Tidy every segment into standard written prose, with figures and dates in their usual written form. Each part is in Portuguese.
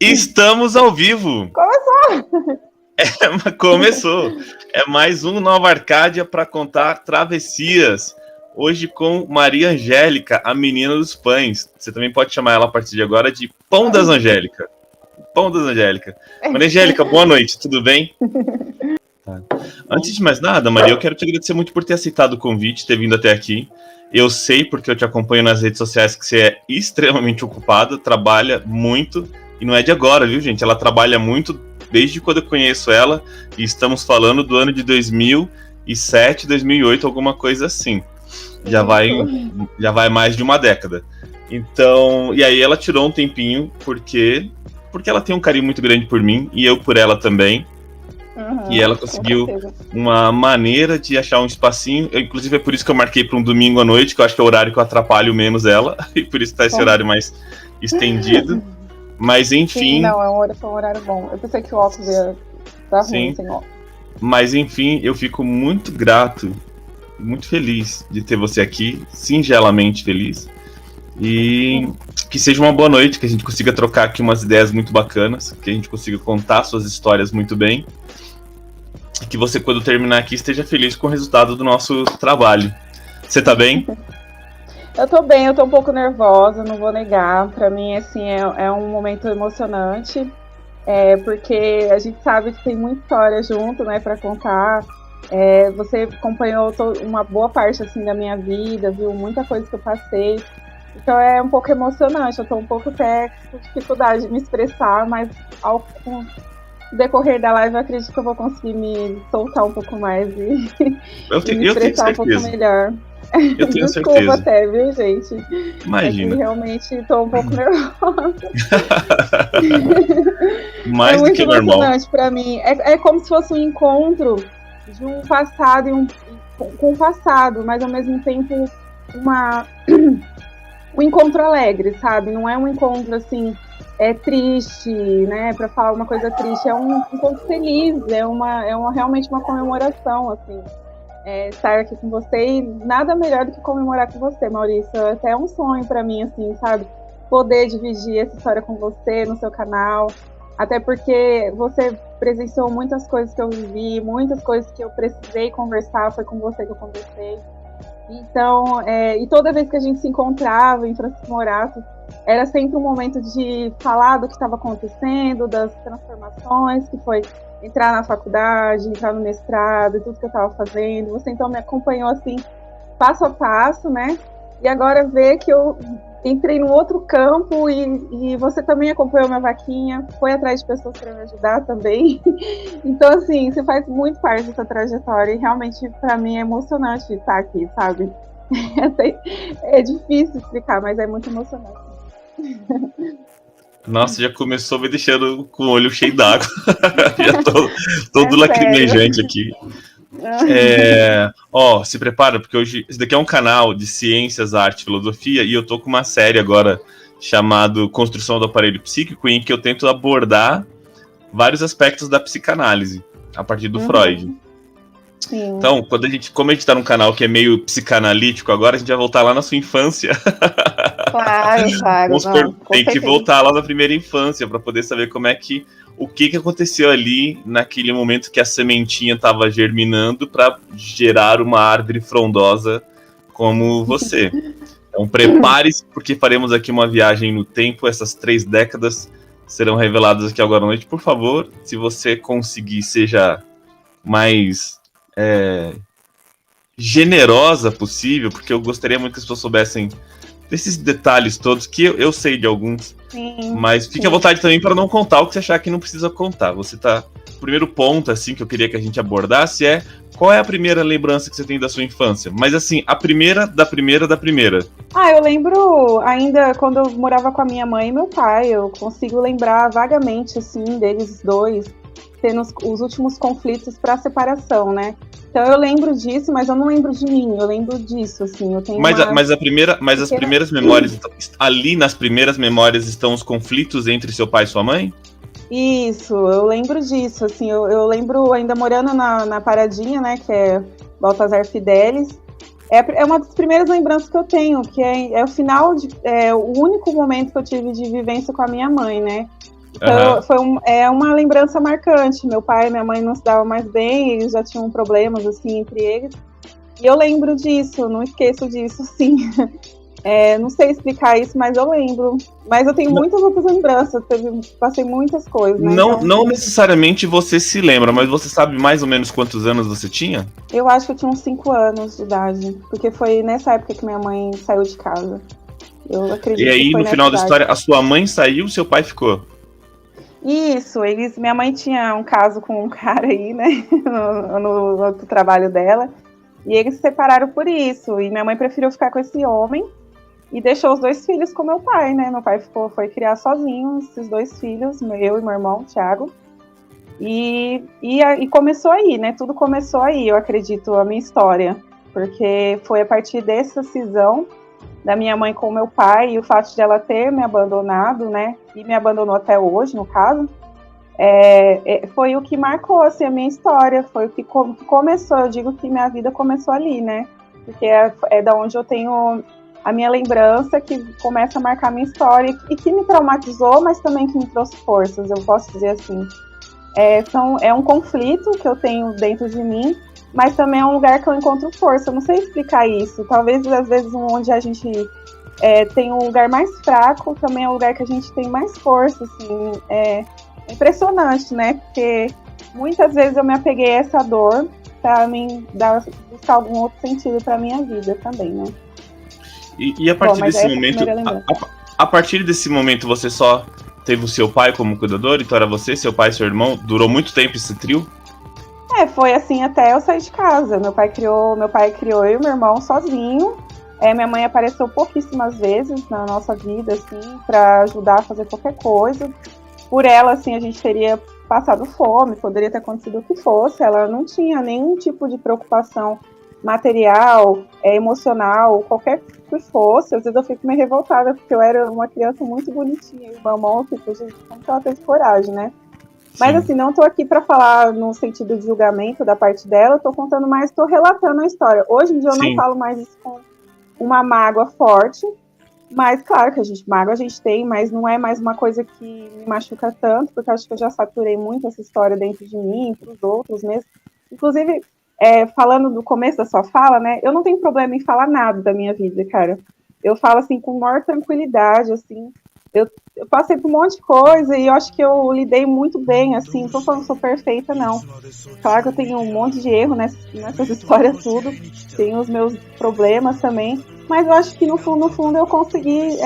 Estamos ao vivo! Começou! Começou! É mais um Nova Arcádia para contar travessias. Hoje com Maria Angélica, a menina dos pães. Você também pode chamar ela a partir de agora de Pão das Angélica. Pão das Angélica. Maria Angélica, boa noite, tudo bem? Tá. Antes de mais nada, Maria, eu quero te agradecer muito por ter aceitado o convite, ter vindo até aqui. Eu sei, porque eu te acompanho nas redes sociais, que você é extremamente ocupada, trabalha muito. E não é de agora, viu, gente? Ela trabalha muito desde quando eu conheço ela. E estamos falando do ano de 2007, 2008, alguma coisa assim. Já vai mais de uma década. Então, e aí ela tirou um tempinho, porque ela tem um carinho muito grande por mim, e eu por ela também. E ela conseguiu uma maneira de achar um espacinho. Inclusive é por isso que eu marquei para um domingo à noite, que eu acho que é o horário que eu atrapalho menos ela. E por isso tá esse horário mais estendido. Mas enfim... Sim, não, foi um horário bom. Eu pensei que o óculos ia dar ruim sem óculos. Mas enfim, eu fico muito grato, muito feliz de ter você aqui, singelamente feliz. E que seja uma boa noite, que a gente consiga trocar aqui umas ideias muito bacanas, que a gente consiga contar suas histórias muito bem. E que você, quando terminar aqui, esteja feliz com o resultado do nosso trabalho. Você tá bem? Eu tô bem, eu tô um pouco nervosa, não vou negar. Pra mim, assim, é um momento emocionante, porque a gente sabe que tem muita história junto, né, pra contar. Você acompanhou uma boa parte, assim, da minha vida, viu muita coisa que eu passei. Então é um pouco emocionante, eu tô um pouco até com dificuldade de me expressar, mas com o decorrer da live eu acredito que eu vou conseguir me soltar um pouco mais e me expressar um pouco melhor. Eu tenho Desculpa certeza. Até, viu, gente? Imagina. Realmente tô um pouco nervosa. Mais do que normal. É muito emocionante pra mim. É como se fosse um encontro de um passado com o passado, mas ao mesmo tempo um encontro alegre, sabe? Não é um encontro assim, triste, né? Pra falar uma coisa triste, é um encontro feliz, realmente uma comemoração, assim. Estar aqui com você e nada melhor do que comemorar com você, Maurício. Até é um sonho pra mim, assim, sabe? Poder dividir essa história com você no seu canal. Até porque você presenciou muitas coisas que eu vivi, muitas coisas que eu precisei conversar, foi com você que eu conversei. Então, e toda vez que a gente se encontrava em Francisco Morato, era sempre um momento de falar do que estava acontecendo, das transformações, que foi entrar na faculdade, entrar no mestrado, tudo que eu estava fazendo. Você então me acompanhou assim, passo a passo, né? E agora vê que eu entrei num outro campo e você também acompanhou minha vaquinha, foi atrás de pessoas para me ajudar também. Então, assim, você faz muito parte dessa trajetória e realmente, para mim, é emocionante estar aqui, sabe? É difícil explicar, mas é muito emocionante. Nossa, já começou me deixando com o olho cheio d'água. Já tô todo lacrimejante aqui. Se prepara, porque hoje esse daqui é um canal de ciências, arte e filosofia, e eu tô com uma série agora chamada Construção do Aparelho Psíquico, em que eu tento abordar vários aspectos da psicanálise a partir do Freud. Sim. Então, como a gente tá num canal que é meio psicanalítico agora, a gente vai voltar lá na sua infância. Claro. Tem que voltar lá na primeira infância para poder saber o que aconteceu ali naquele momento que a sementinha estava germinando para gerar uma árvore frondosa como você. Então prepare-se, porque faremos aqui uma viagem no tempo. Essas 3 décadas serão reveladas aqui agora à noite. Por favor, se você conseguir, seja mais generosa possível, porque eu gostaria muito que as pessoas soubessem desses detalhes todos, que eu sei de alguns. Sim, mas fique à vontade também para não contar o que você achar que não precisa contar. O primeiro ponto, assim, que eu queria que a gente abordasse qual é a primeira lembrança que você tem da sua infância? Mas, assim, a primeira da primeira. Eu lembro ainda quando eu morava com a minha mãe e meu pai. Eu consigo lembrar vagamente, assim, deles dois tendo os últimos conflitos para a separação, né? Então eu lembro disso, mas eu não lembro de mim, eu lembro disso, assim, eu tenho as primeiras memórias, ali nas primeiras memórias estão os conflitos entre seu pai e sua mãe? Isso, eu lembro disso, assim, eu lembro ainda morando na Paradinha, né, que é Baltazar Fidelis. É uma das primeiras lembranças que eu tenho, que é o final, o único momento que eu tive de vivência com a minha mãe, né? Então, é uma lembrança marcante. Meu pai e minha mãe não se davam mais bem, eles já tinham problemas, assim, entre eles. E eu lembro disso, não esqueço disso, sim. Não sei explicar isso, mas eu lembro. Mas eu tenho muitas outras lembranças, passei muitas coisas, né? Não, Então, não necessariamente você se lembra, mas você sabe mais ou menos quantos anos você tinha? eu acho que eu tinha uns 5 anos de idade, porque foi nessa época que minha mãe saiu de casa. Eu acredito E aí, que foi no nessa final da idade. história, a sua mãe saiu e seu pai ficou? Isso, minha mãe tinha um caso com um cara aí, né, no outro trabalho dela, e eles se separaram por isso, e minha mãe preferiu ficar com esse homem, e deixou os 2 filhos com meu pai, né, meu pai foi criar sozinho esses 2 filhos, eu e meu irmão, Thiago, e começou aí, né, tudo começou aí, eu acredito, a minha história, porque foi a partir dessa cisão da minha mãe com o meu pai, e o fato de ela ter me abandonado, né, e me abandonou até hoje, no caso, foi o que marcou, assim, a minha história, foi o que começou, eu digo que minha vida começou ali, né, porque é da onde eu tenho a minha lembrança, que começa a marcar a minha história, e que me traumatizou, mas também que me trouxe forças, eu posso dizer assim. É um conflito que eu tenho dentro de mim, mas também é um lugar que eu encontro força. Eu não sei explicar isso. Talvez, às vezes, onde a gente tem um lugar mais fraco, também é um lugar que a gente tem mais força. Assim. É impressionante, né? Porque muitas vezes eu me apeguei a essa dor para mim buscar algum outro sentido para minha vida também, né? E a partir desse momento, a partir desse momento, você só teve o seu pai como cuidador? Então era você, seu pai e seu irmão? Durou muito tempo esse trio? Foi assim até eu sair de casa. Meu pai criou eu e meu irmão sozinho. Minha mãe apareceu pouquíssimas vezes na nossa vida, assim, para ajudar a fazer qualquer coisa. Por ela, assim, a gente teria passado fome, poderia ter acontecido o que fosse. Ela não tinha nenhum tipo de preocupação material, emocional, qualquer que fosse. Às vezes eu fico meio revoltada, porque eu era uma criança muito bonitinha. E o meu irmão, tipo, gente, como que ela teve coragem, né? Mas, assim, não tô aqui para falar no sentido de julgamento da parte dela, tô contando mais, tô relatando a história. Hoje em dia eu não falo mais isso com uma mágoa forte, mas claro que mágoa a gente tem, mas não é mais uma coisa que me machuca tanto, porque eu acho que eu já saturei muito essa história dentro de mim, pros outros mesmo. Inclusive, falando do começo da sua fala, né, eu não tenho problema em falar nada da minha vida, cara. Eu falo, assim, com maior tranquilidade, assim. Eu passei por um monte de coisa e eu acho que eu lidei muito bem, assim, não tô falando que sou perfeita, não. Claro que eu tenho um monte de erro nessas histórias tudo, tenho os meus problemas também, mas eu acho que no fundo eu consegui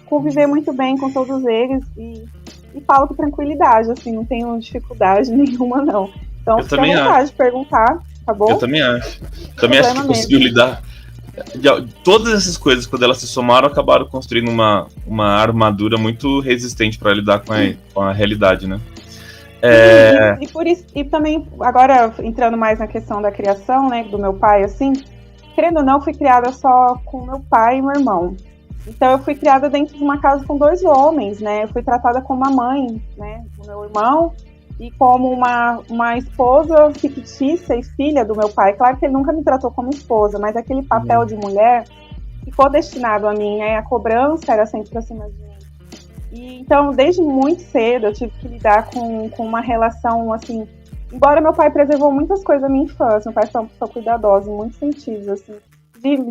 conviver muito bem com todos eles e falo com tranquilidade, assim, não tenho dificuldade nenhuma, não. Então, fica à vontade de perguntar, tá bom? Eu também acho. Também acho que conseguiu lidar. Todas essas coisas, quando elas se somaram, acabaram construindo uma armadura muito resistente para lidar com a realidade, né? E por isso, e também, agora entrando mais na questão da criação, né, do meu pai, assim, querendo ou não, eu fui criada só com meu pai e meu irmão. Então eu fui criada dentro de uma casa com 2 homens, né? Eu fui tratada como uma mãe, né, do meu irmão, e como uma esposa fictícia e filha do meu pai. Claro que ele nunca me tratou como esposa, mas aquele papel de mulher ficou destinado a mim, né? A cobrança era sempre pra cima de mim. E, então, desde muito cedo, eu tive que lidar com uma relação, assim... Embora meu pai preservou muitas coisas da minha infância, meu pai foi uma pessoa cuidadosa em muitos sentidos, assim,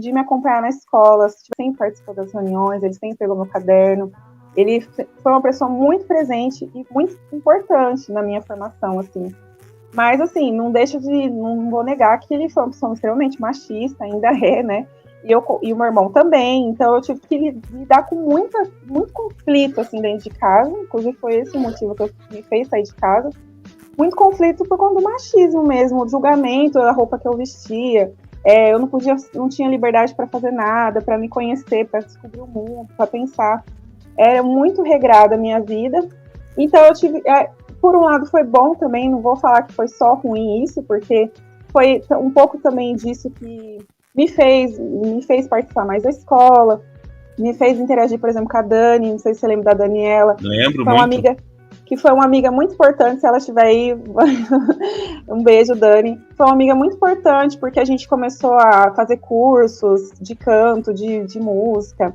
de me acompanhar na escola, sempre participou das reuniões, ele sempre pegou meu caderno. Ele foi uma pessoa muito presente e muito importante na minha formação, assim. Mas, assim, não vou negar que ele foi uma pessoa extremamente machista, ainda é, né? E o meu irmão também, então eu tive que lidar com muito conflito, assim, dentro de casa. Inclusive foi esse o motivo que me fez sair de casa. Muito conflito por conta do machismo mesmo, o julgamento da roupa que eu vestia. Eu não tinha liberdade para fazer nada, para me conhecer, para descobrir o mundo, para pensar. Era muito regrada a minha vida. Então eu tive, por um lado foi bom também, não vou falar que foi só ruim isso, porque foi um pouco também disso que me fez participar mais da escola, me fez interagir, por exemplo, com a Dani, não sei se você lembra da Daniela. Lembro foi muito. Que foi uma amiga muito importante, se ela estiver aí, um beijo, Dani. Foi uma amiga muito importante, porque a gente começou a fazer cursos de canto, de música,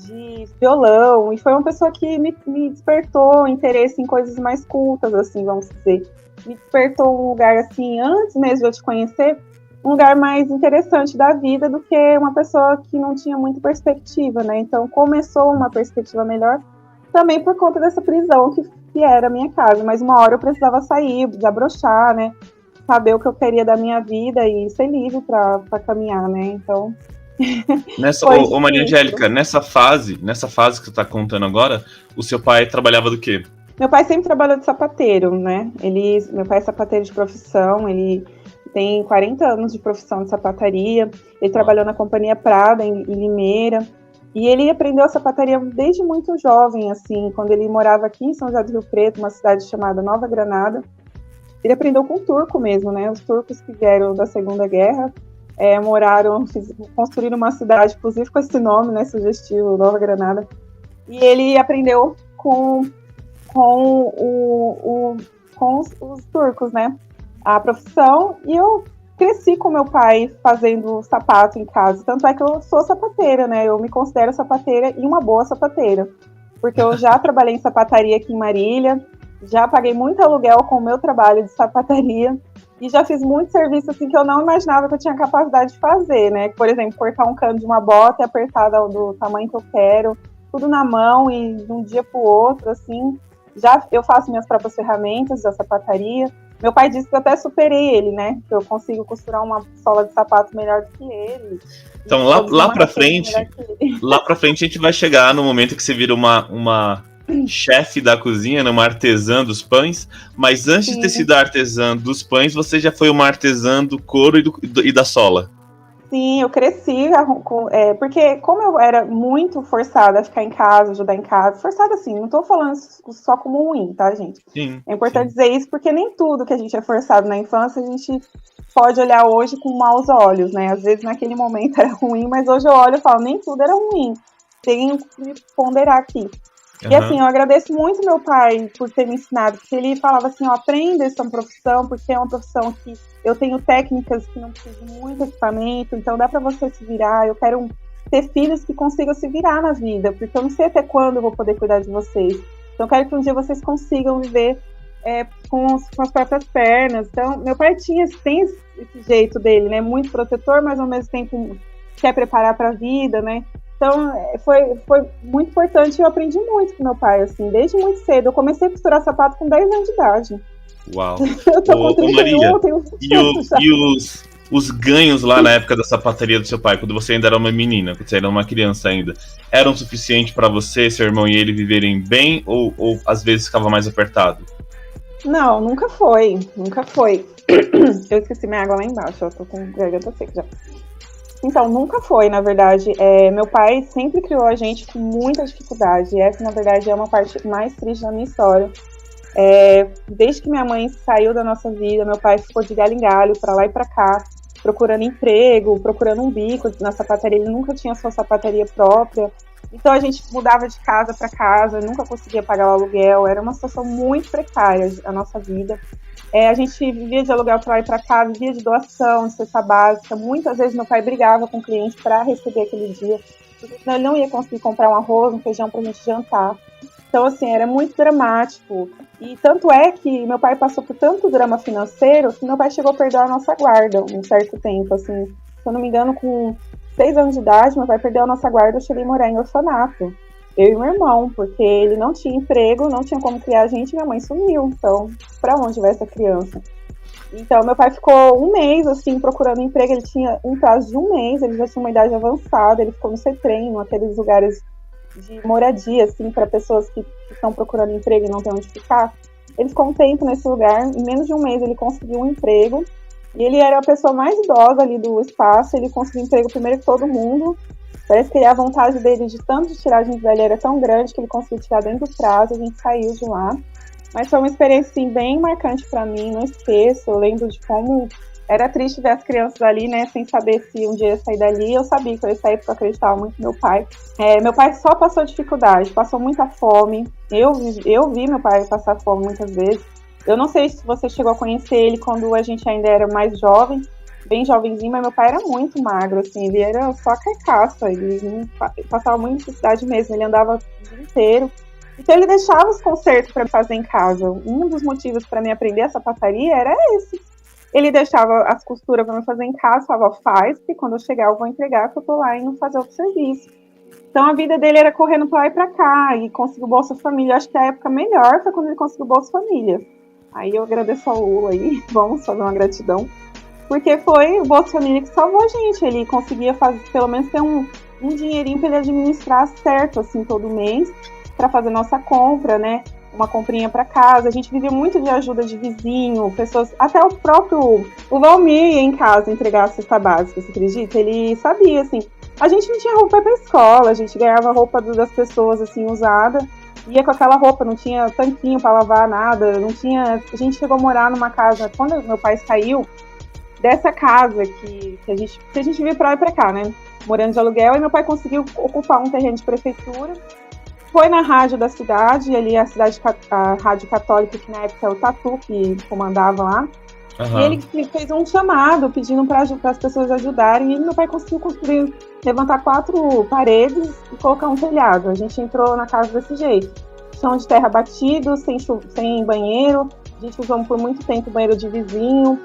de violão, e foi uma pessoa que me despertou interesse em coisas mais cultas, assim, vamos dizer. Me despertou um lugar, assim, antes mesmo de eu te conhecer, um lugar mais interessante da vida do que uma pessoa que não tinha muita perspectiva, né? Então começou uma perspectiva melhor também por conta dessa prisão que era a minha casa. Mas uma hora eu precisava sair, desabrochar, né? Saber o que eu queria da minha vida e ser livre para caminhar, né? Então. Maria Angélica, nessa fase que você está contando agora, o seu pai trabalhava do quê? Meu pai sempre trabalhou de sapateiro, né? Meu pai é sapateiro de profissão, ele tem 40 anos de profissão de sapataria, ele trabalhou na Companhia Prada, em Limeira, e ele aprendeu a sapataria desde muito jovem, assim, quando ele morava aqui em São José do Rio Preto, uma cidade chamada Nova Granada. Ele aprendeu com o turco mesmo, né? Os turcos que vieram da Segunda Guerra, construíram uma cidade, inclusive com esse nome, né, sugestivo, Nova Granada, e ele aprendeu com os turcos, né, a profissão, e eu cresci com meu pai fazendo sapato em casa, tanto é que eu sou sapateira, né, eu me considero sapateira e uma boa sapateira, porque eu já trabalhei em sapataria aqui em Marília, já paguei muito aluguel com o meu trabalho de sapataria, e já fiz muito serviço assim que eu não imaginava que eu tinha capacidade de fazer, né? Por exemplo, cortar um cano de uma bota e apertar do tamanho que eu quero, tudo na mão e de um dia para o outro, assim. Já eu faço minhas próprias ferramentas da sapataria. Meu pai disse que eu até superei ele, né? Que eu consigo costurar uma sola de sapato melhor do que ele. Então lá para frente a gente vai chegar no momento que você vira uma chefe da cozinha, né, uma artesã dos pães, mas antes de ter sido artesã dos pães, você já foi uma artesã do couro e da sola. Sim, eu cresci, porque como eu era muito forçada a ficar em casa, ajudar em casa, forçada assim, não tô falando só como ruim, tá, gente? Sim, é importante dizer isso, porque nem tudo que a gente é forçado na infância, a gente pode olhar hoje com maus olhos, né? Às vezes naquele momento era ruim, mas hoje eu olho e falo, nem tudo era ruim. Tenho que me ponderar aqui. E assim, eu agradeço muito meu pai por ter me ensinado, porque ele falava assim, ó, aprenda essa profissão, porque é uma profissão que eu tenho técnicas que não precisam de muito equipamento, então dá para você se virar, eu quero ter filhos que consigam se virar na vida, porque eu não sei até quando eu vou poder cuidar de vocês. Então eu quero que um dia vocês consigam viver com as próprias pernas. Então, meu pai tem esse jeito dele, né, muito protetor, mas ao mesmo tempo quer preparar para a vida, né. Então, foi muito importante e eu aprendi muito com meu pai, assim, desde muito cedo. Eu comecei a costurar sapato com 10 anos de idade. Uau! Eu tô com 31, Maria, eu tenho os ganhos lá na época da sapataria do seu pai, quando você ainda era uma menina, quando você era uma criança ainda, eram suficientes para você, seu irmão e ele viverem bem ou às vezes ficava mais apertado? Não, nunca foi. Eu esqueci minha água lá embaixo, eu tô com garganta seca já. Então, nunca foi, na verdade. Meu pai sempre criou a gente com muita dificuldade. E essa, na verdade, é uma parte mais triste da minha história. Desde que minha mãe saiu da nossa vida, meu pai ficou de galho em galho, para lá e para cá, procurando emprego, procurando um bico na sapataria. Ele nunca tinha sua sapataria própria. Então, a gente mudava de casa para casa, nunca conseguia pagar o aluguel. Era uma situação muito precária a nossa vida. A gente vivia de aluguel para lá e para cá, vivia de doação, de cesta básica. Muitas vezes meu pai brigava com o cliente para receber aquele dia, porque senão ele não ia conseguir comprar um arroz, um feijão para a gente jantar. Então, assim, era muito dramático. E tanto é que meu pai passou por tanto drama financeiro que meu pai chegou a perder a nossa guarda um certo tempo. Assim, se eu não me engano, com 6 anos de idade, meu pai perdeu a nossa guarda, eu cheguei a morar em orfanato. Eu e meu irmão, porque ele não tinha emprego, não tinha como criar a gente, minha mãe sumiu. Então, para onde vai essa criança? Então, meu pai ficou um mês, assim, procurando emprego. Ele tinha um prazo de um mês, ele já tinha uma idade avançada. Ele ficou no CETREM, naqueles lugares de moradia, assim, para pessoas que estão procurando emprego e não têm onde ficar. Ele ficou um tempo nesse lugar. Em menos de um mês, ele conseguiu um emprego. E ele era a pessoa mais idosa ali do espaço. Ele conseguiu emprego primeiro que todo mundo. Parece que a vontade dele de tanto de tirar a gente dali era tão grande que ele conseguiu tirar dentro do prazo, a gente saiu de lá. Mas foi uma experiência, assim, bem marcante para mim, não esqueço. Eu lembro de como era triste ver as crianças ali, né, sem saber se um dia ia sair dali. Eu sabia que eu ia sair porque eu acreditava muito no meu pai. Meu pai só passou dificuldade, passou muita fome. Eu vi meu pai passar fome muitas vezes. Eu não sei se você chegou a conhecer ele quando a gente ainda era mais jovem, bem jovenzinho, mas meu pai era muito magro, assim, ele era só carcaça, ele não passava muita necessidade mesmo, ele andava o dia inteiro. Então ele deixava os consertos para fazer em casa. Um dos motivos para mim aprender a sapataria era esse. Ele deixava as costuras para me fazer em casa, falava, faz, que quando eu chegar eu vou entregar, que eu tô lá indo fazer outro serviço. Então a vida dele era correndo para lá e para cá, e conseguiu Bolsa Família. Acho que a época melhor foi quando ele conseguiu Bolsa Família. Aí eu agradeço ao Lula aí, vamos fazer uma gratidão. Porque foi o Bolsa Família que salvou a gente. Ele conseguia fazer, pelo menos ter um dinheirinho para ele administrar certo, assim, todo mês, para fazer nossa compra, né? Uma comprinha para casa. A gente vivia muito de ajuda de vizinho, pessoas, até o próprio o Valmir ia em casa entregar a cesta básica, você acredita? Ele sabia, assim. A gente não tinha roupa para escola, a gente ganhava roupa das pessoas, assim, usada. Ia com aquela roupa, não tinha tanquinho para lavar nada, não tinha. A gente chegou a morar numa casa, quando meu pai saiu dessa casa que a gente veio para lá e para cá, né? Morando de aluguel, e meu pai conseguiu ocupar um terreno de prefeitura. Foi na rádio da cidade, ali a rádio católica, que na época é o Tatu, que comandava lá. Uhum. E ele fez um chamado pedindo para as pessoas ajudarem, e meu pai conseguiu construir, levantar 4 paredes e colocar um telhado. A gente entrou na casa desse jeito. Chão de terra batido, sem banheiro. A gente usou por muito tempo o banheiro de vizinho.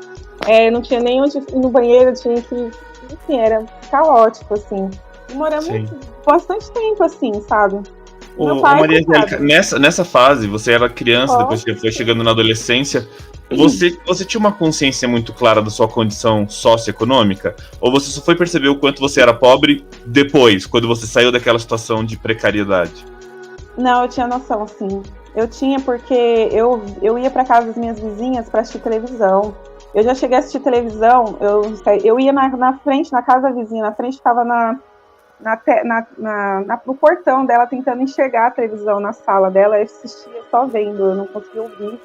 Não tinha nem onde ir no banheiro, tinha que... Enfim, era caótico, assim. E moramos bastante tempo, assim, sabe? Maria Angélica, nessa fase, você era criança, depois que foi chegando na adolescência, você tinha uma consciência muito clara da sua condição socioeconômica? Ou você só foi perceber o quanto você era pobre depois, quando você saiu daquela situação de precariedade? Não, eu tinha noção, sim. Eu tinha, porque eu ia para casa das minhas vizinhas para assistir televisão. Eu já cheguei a assistir televisão, eu ia na frente, na casa da vizinha, na frente ficava no portão dela, tentando enxergar a televisão na sala dela, eu assistia só vendo, eu não conseguia ouvir.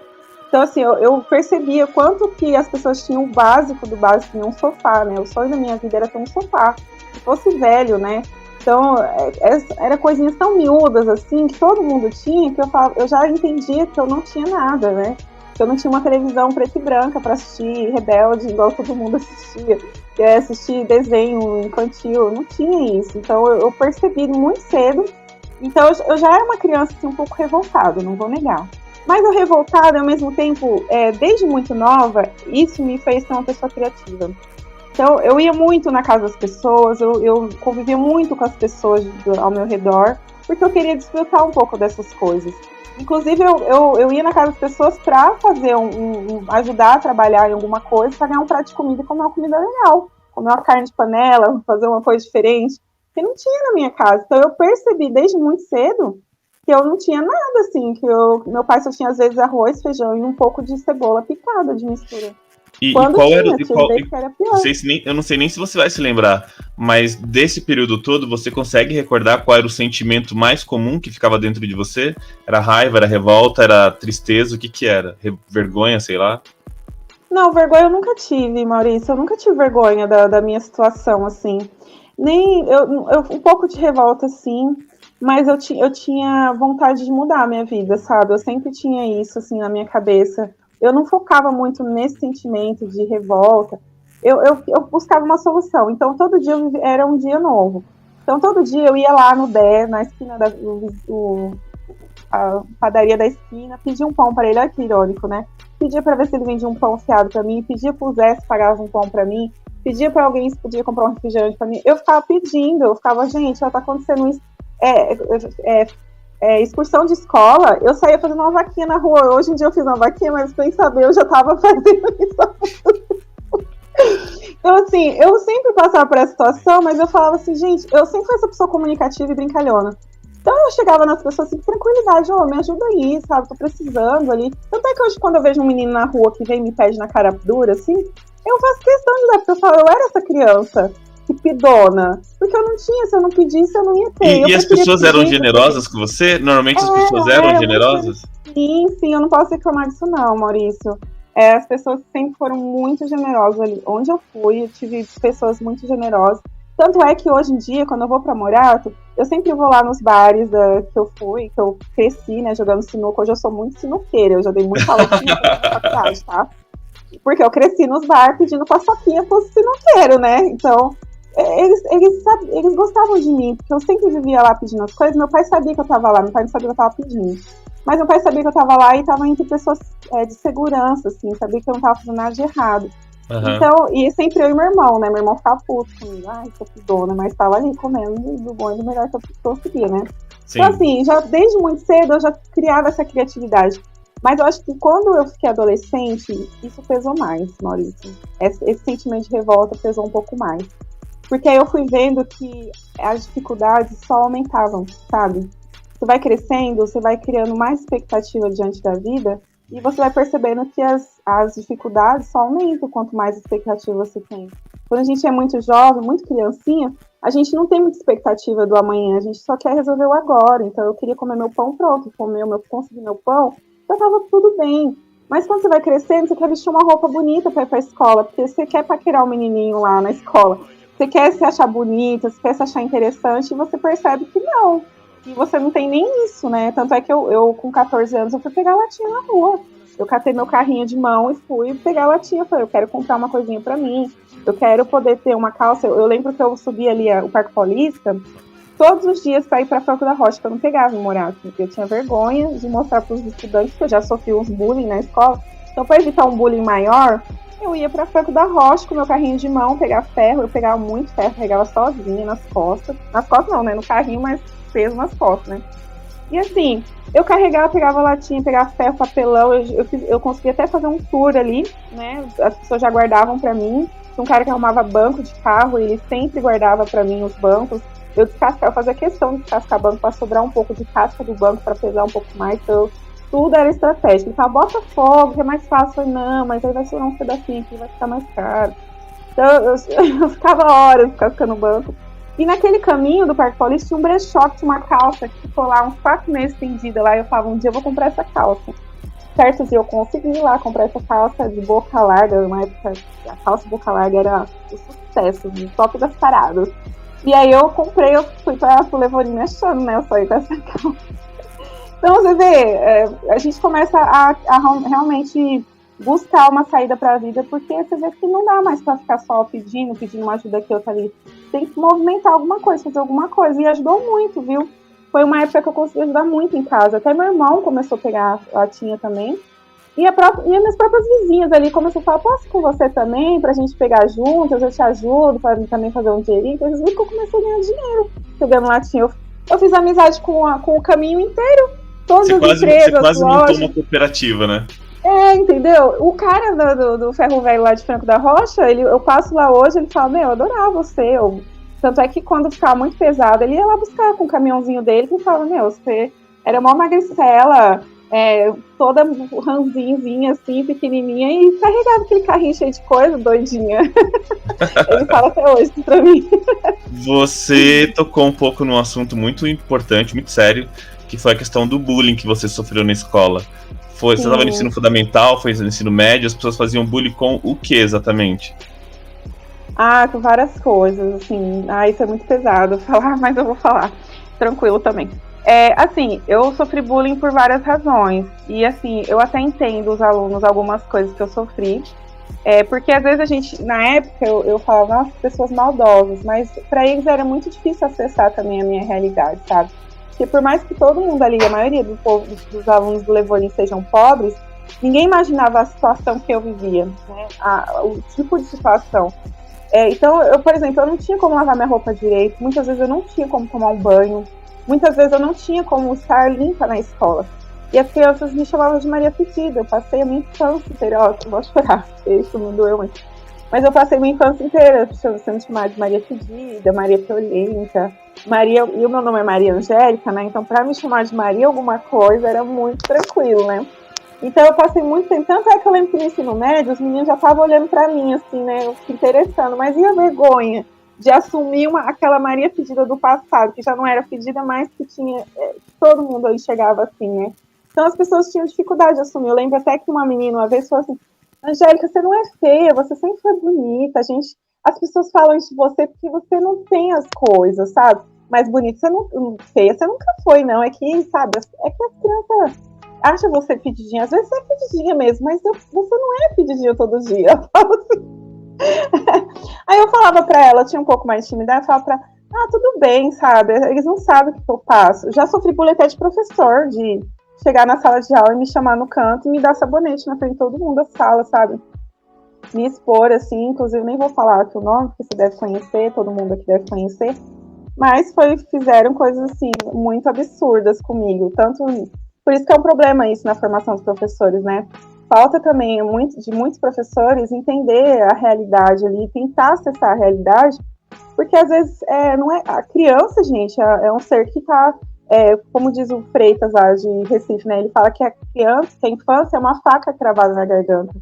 Então, assim, eu percebia quanto que as pessoas tinham o básico do básico, tinham um sofá, né? O sonho da minha vida era ter um sofá, que fosse velho, né? Então, era coisinhas tão miúdas, assim, que todo mundo tinha, que eu já entendia que eu não tinha nada, né? Que eu não tinha uma televisão preta e branca para assistir Rebelde, igual todo mundo assistia. Assistir desenho infantil, não tinha isso. Então eu percebi muito cedo. Então eu já era uma criança assim, um pouco revoltada, não vou negar. Mas eu revoltada, ao mesmo tempo, desde muito nova, isso me fez ser uma pessoa criativa. Então eu ia muito na casa das pessoas, eu convivia muito com as pessoas ao meu redor, porque eu queria desfrutar um pouco dessas coisas. Inclusive, eu ia na casa das pessoas para fazer ajudar a trabalhar em alguma coisa, para ganhar um prato de comida e comer uma comida legal. Comer uma carne de panela, fazer uma coisa diferente, que não tinha na minha casa. Então, eu percebi desde muito cedo que eu não tinha nada, assim, que meu pai só tinha, às vezes, arroz, feijão e um pouco de cebola picada de mistura. E qual era eu não sei nem se você vai se lembrar, mas desse período todo, você consegue recordar qual era o sentimento mais comum que ficava dentro de você? Era raiva, era revolta, era tristeza, o que era? Vergonha, sei lá? Não, vergonha eu nunca tive, Maurício, eu nunca tive vergonha da minha situação, assim. Um pouco de revolta, sim, mas eu tinha vontade de mudar a minha vida, sabe? Eu sempre tinha isso, assim, na minha cabeça. Eu não focava muito nesse sentimento de revolta. Eu buscava uma solução. Então, todo dia era um dia novo. Então, todo dia eu ia lá no Dé, na esquina a padaria da esquina, pedia um pão para ele. Olha que irônico, né? Pedia para ver se ele vendia um pão fiado para mim, pedia para o Zé se pagava um pão para mim, pedia para alguém se podia comprar um refrigerante para mim. Eu ficava pedindo, eu ficava, gente, ó, tá acontecendo isso. Excursão de escola, eu saía fazendo uma vaquinha na rua. Hoje em dia eu fiz uma vaquinha, mas sem saber eu já estava fazendo isso. Então, assim, eu sempre passava por essa situação, mas eu falava assim, gente, eu sempre fui essa pessoa comunicativa e brincalhona. Então eu chegava nas pessoas assim, com tranquilidade, me ajuda aí, sabe, tô precisando ali. Tanto é que hoje, quando eu vejo um menino na rua que vem e me pede na cara dura, assim, eu faço questão de dar, porque eu falo, eu era essa criança que pedona, porque eu não tinha, se eu não pedisse, eu não ia ter. E as pessoas eram generosas com você? Normalmente as pessoas eram generosas? Sim, eu não posso reclamar disso não, Maurício. As pessoas sempre foram muito generosas ali. Onde eu fui, eu tive pessoas muito generosas. Tanto é que hoje em dia, quando eu vou pra Morato, eu sempre vou lá nos bares que eu fui, que eu cresci, né, jogando sinuca. Hoje eu sou muito sinuqueira, eu já dei muita aula de sinuca na faculdade, tá? Porque eu cresci nos bar pedindo paçoquinha fosse se não quero, né? Então, eles gostavam de mim, porque eu sempre vivia lá pedindo as coisas. Meu pai sabia que eu tava lá, meu pai não sabia que eu tava pedindo. Mas meu pai sabia que eu tava lá e tava entre pessoas de segurança, assim, sabia que eu não tava fazendo nada de errado. Uhum. Então, e sempre eu e meu irmão, né? Meu irmão ficava puto comigo, ai, sou pisona, mas tava ali comendo do bom e do melhor que eu conseguia, né? Sim. Então, assim, já, desde muito cedo eu já criava essa criatividade. Mas eu acho que quando eu fiquei adolescente, isso pesou mais, Maurício. Esse sentimento de revolta pesou um pouco mais. Porque aí eu fui vendo que as dificuldades só aumentavam, sabe? Você vai crescendo, você vai criando mais expectativa diante da vida e você vai percebendo que as dificuldades só aumentam quanto mais expectativa você tem. Quando a gente é muito jovem, muito criancinha, a gente não tem muita expectativa do amanhã, a gente só quer resolver o agora. Então eu queria comer meu pão pronto, conseguir meu pão, já estava tudo bem. Mas quando você vai crescendo, você quer vestir uma roupa bonita para ir para a escola, porque você quer paquerar o menininho lá na escola. Você quer se achar bonita, você quer se achar interessante, e você percebe que não. E você não tem nem isso, né? Tanto é que eu com 14 anos, eu fui pegar latinha na rua. Eu catei meu carrinho de mão e fui pegar latinha. Eu falei, eu quero comprar uma coisinha para mim. Eu quero poder ter uma calça. Eu lembro que eu subi ali o Parque Paulista todos os dias para ir para Franco da Rocha, que eu não pegava em morar aqui. Eu tinha vergonha de mostrar para os estudantes que eu já sofri uns bullying na escola. Então, para evitar um bullying maior, eu ia para Franco da Rocha com meu carrinho de mão, pegar ferro. Eu pegava muito ferro, pegava sozinha nas costas. Nas costas não, né? No carrinho, mas peso nas costas, né? E assim, eu carregava, pegava latinha, pegava ferro, papelão. Eu conseguia até fazer um tour ali, né? As pessoas já guardavam para mim. Tinha um cara que arrumava banco de carro, e ele sempre guardava para mim os bancos. Eu fazia questão de descascar banco para sobrar um pouco de casca do banco para pesar um pouco mais. Então, tudo era estratégico. Ele falava, bota fogo, que é mais fácil. Eu falei, não, mas aí vai sobrar um pedacinho aqui, vai ficar mais caro. Então, eu ficava horas descascando o banco. E naquele caminho do Parque Paulista tinha um brechó, tinha uma calça que ficou lá uns 4 meses estendida lá. E eu falava, um dia eu vou comprar essa calça. Certo dia eu consegui ir lá comprar essa calça de boca larga. Uma época, a calça de boca larga era o sucesso, o top das paradas. E aí eu comprei, eu fui para o Levorim achando, né? Eu saí com essa calça. Então, você vê, a gente começa a realmente buscar uma saída para a vida, porque você vê que não dá mais para ficar só pedindo uma ajuda aqui, outra ali. Tem que movimentar alguma coisa, fazer alguma coisa. E ajudou muito, viu? Foi uma época que eu consegui ajudar muito em casa. Até meu irmão começou a pegar latinha também. E as minhas próprias vizinhas ali começaram a falar, posso ir com você também, pra gente pegar juntas, eu te ajudo, pra também fazer um dinheirinho. Então, eles viram que eu comecei a ganhar dinheiro pegando latinha. Eu fiz amizade com o caminho inteiro. Todas as empresas, você quase montou uma cooperativa, né? Entendeu? O cara do Ferro Velho lá de Franco da Rocha, eu passo lá hoje, ele fala, eu adorava você. Tanto é que quando ficava muito pesado, ele ia lá buscar com o caminhãozinho dele e falava, você era uma magricela, toda ranzinzinha, assim, pequenininha, e carregava aquele carrinho cheio de coisa, doidinha. Ele fala até hoje pra mim. Você tocou um pouco num assunto muito importante, muito sério, que foi a questão do bullying que você sofreu na escola. Você estava no ensino fundamental, foi no ensino médio, as pessoas faziam bullying com o que exatamente? Com várias coisas, assim. Isso é muito pesado falar, mas eu vou falar. Tranquilo também. Assim, eu sofri bullying por várias razões. E, assim, eu até entendo os alunos algumas coisas que eu sofri. Porque, às vezes, a gente, na época, eu falava, nossa, pessoas maldosas. Mas, para eles, era muito difícil acessar também a minha realidade, sabe? Porque, por mais que todo mundo ali, a maioria dos alunos do Levorim sejam pobres, ninguém imaginava a situação que eu vivia, né? O tipo de situação. Então, por exemplo, eu não tinha como lavar minha roupa direito. Muitas vezes eu não tinha como tomar um banho. Muitas vezes eu não tinha como estar limpa na escola. E as crianças me chamavam de Maria Pedida. Eu passei a minha infância inteira. Eu vou chorar, isso me doeu muito. Mas eu passei a minha infância inteira sendo chamada de Maria Pedida, Maria Piolenta, Maria. E o meu nome é Maria Angélica, né? Então, para me chamar de Maria alguma coisa, era muito tranquilo, né? Então, eu passei muito tempo. Tanto é que eu lembro que no ensino médio, os meninos já estavam olhando para mim, assim, né? Eu fiquei interessando. Mas e a vergonha de assumir aquela Maria Pedida do passado, que já não era pedida, mas que tinha... todo mundo ali chegava assim, né? Então, as pessoas tinham dificuldade de assumir. Eu lembro até que uma menina uma vez falou assim, Angélica, você não é feia, você sempre foi bonita. As pessoas falam isso de você porque você não tem as coisas, sabe? Mas bonita, feia, você nunca foi, não. É que, sabe, é que as crianças... acha você pedidinha. Às vezes você é pedidinha mesmo, mas você não é pedidinha todo dia. Eu falo assim. Aí eu falava pra ela, tinha um pouco mais de timidez, eu falava pra ela, tudo bem, sabe? Eles não sabem o que eu passo. Já sofri bullying até de professor, de chegar na sala de aula e me chamar no canto e me dar sabonete na frente de todo mundo da sala, sabe? Me expor, assim, inclusive nem vou falar aqui o nome, porque você deve conhecer, todo mundo aqui deve conhecer, mas fizeram coisas, assim, muito absurdas comigo, tanto, por isso que é um problema isso na formação dos professores, né? Falta também de muitos professores entender a realidade ali, tentar acessar a realidade, porque às vezes não é, a criança, gente, é um ser que está, como diz o Freitas lá de Recife, né? Ele fala que a criança, que a infância é uma faca cravada na garganta.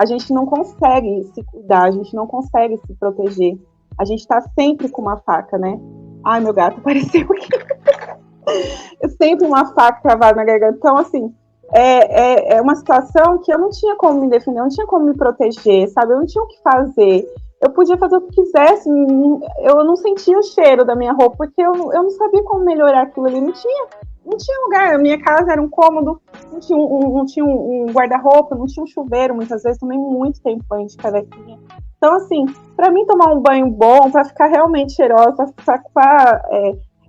A gente não consegue se cuidar, a gente não consegue se proteger. A gente está sempre com uma faca, né? Ai, meu gato apareceu aqui. Sempre uma faca cravada na garganta. Então, assim, é uma situação que eu não tinha como me defender, eu não tinha como me proteger, sabe? Eu não tinha o que fazer. Eu podia fazer o que quisesse, eu não sentia o cheiro da minha roupa, porque eu não sabia como melhorar aquilo ali, não tinha lugar. A minha casa era um cômodo, não tinha um guarda-roupa, não tinha um chuveiro, muitas vezes, tomei muito tempo banho de cavequinha. Então, assim, para mim tomar um banho bom, para ficar realmente cheirosa, para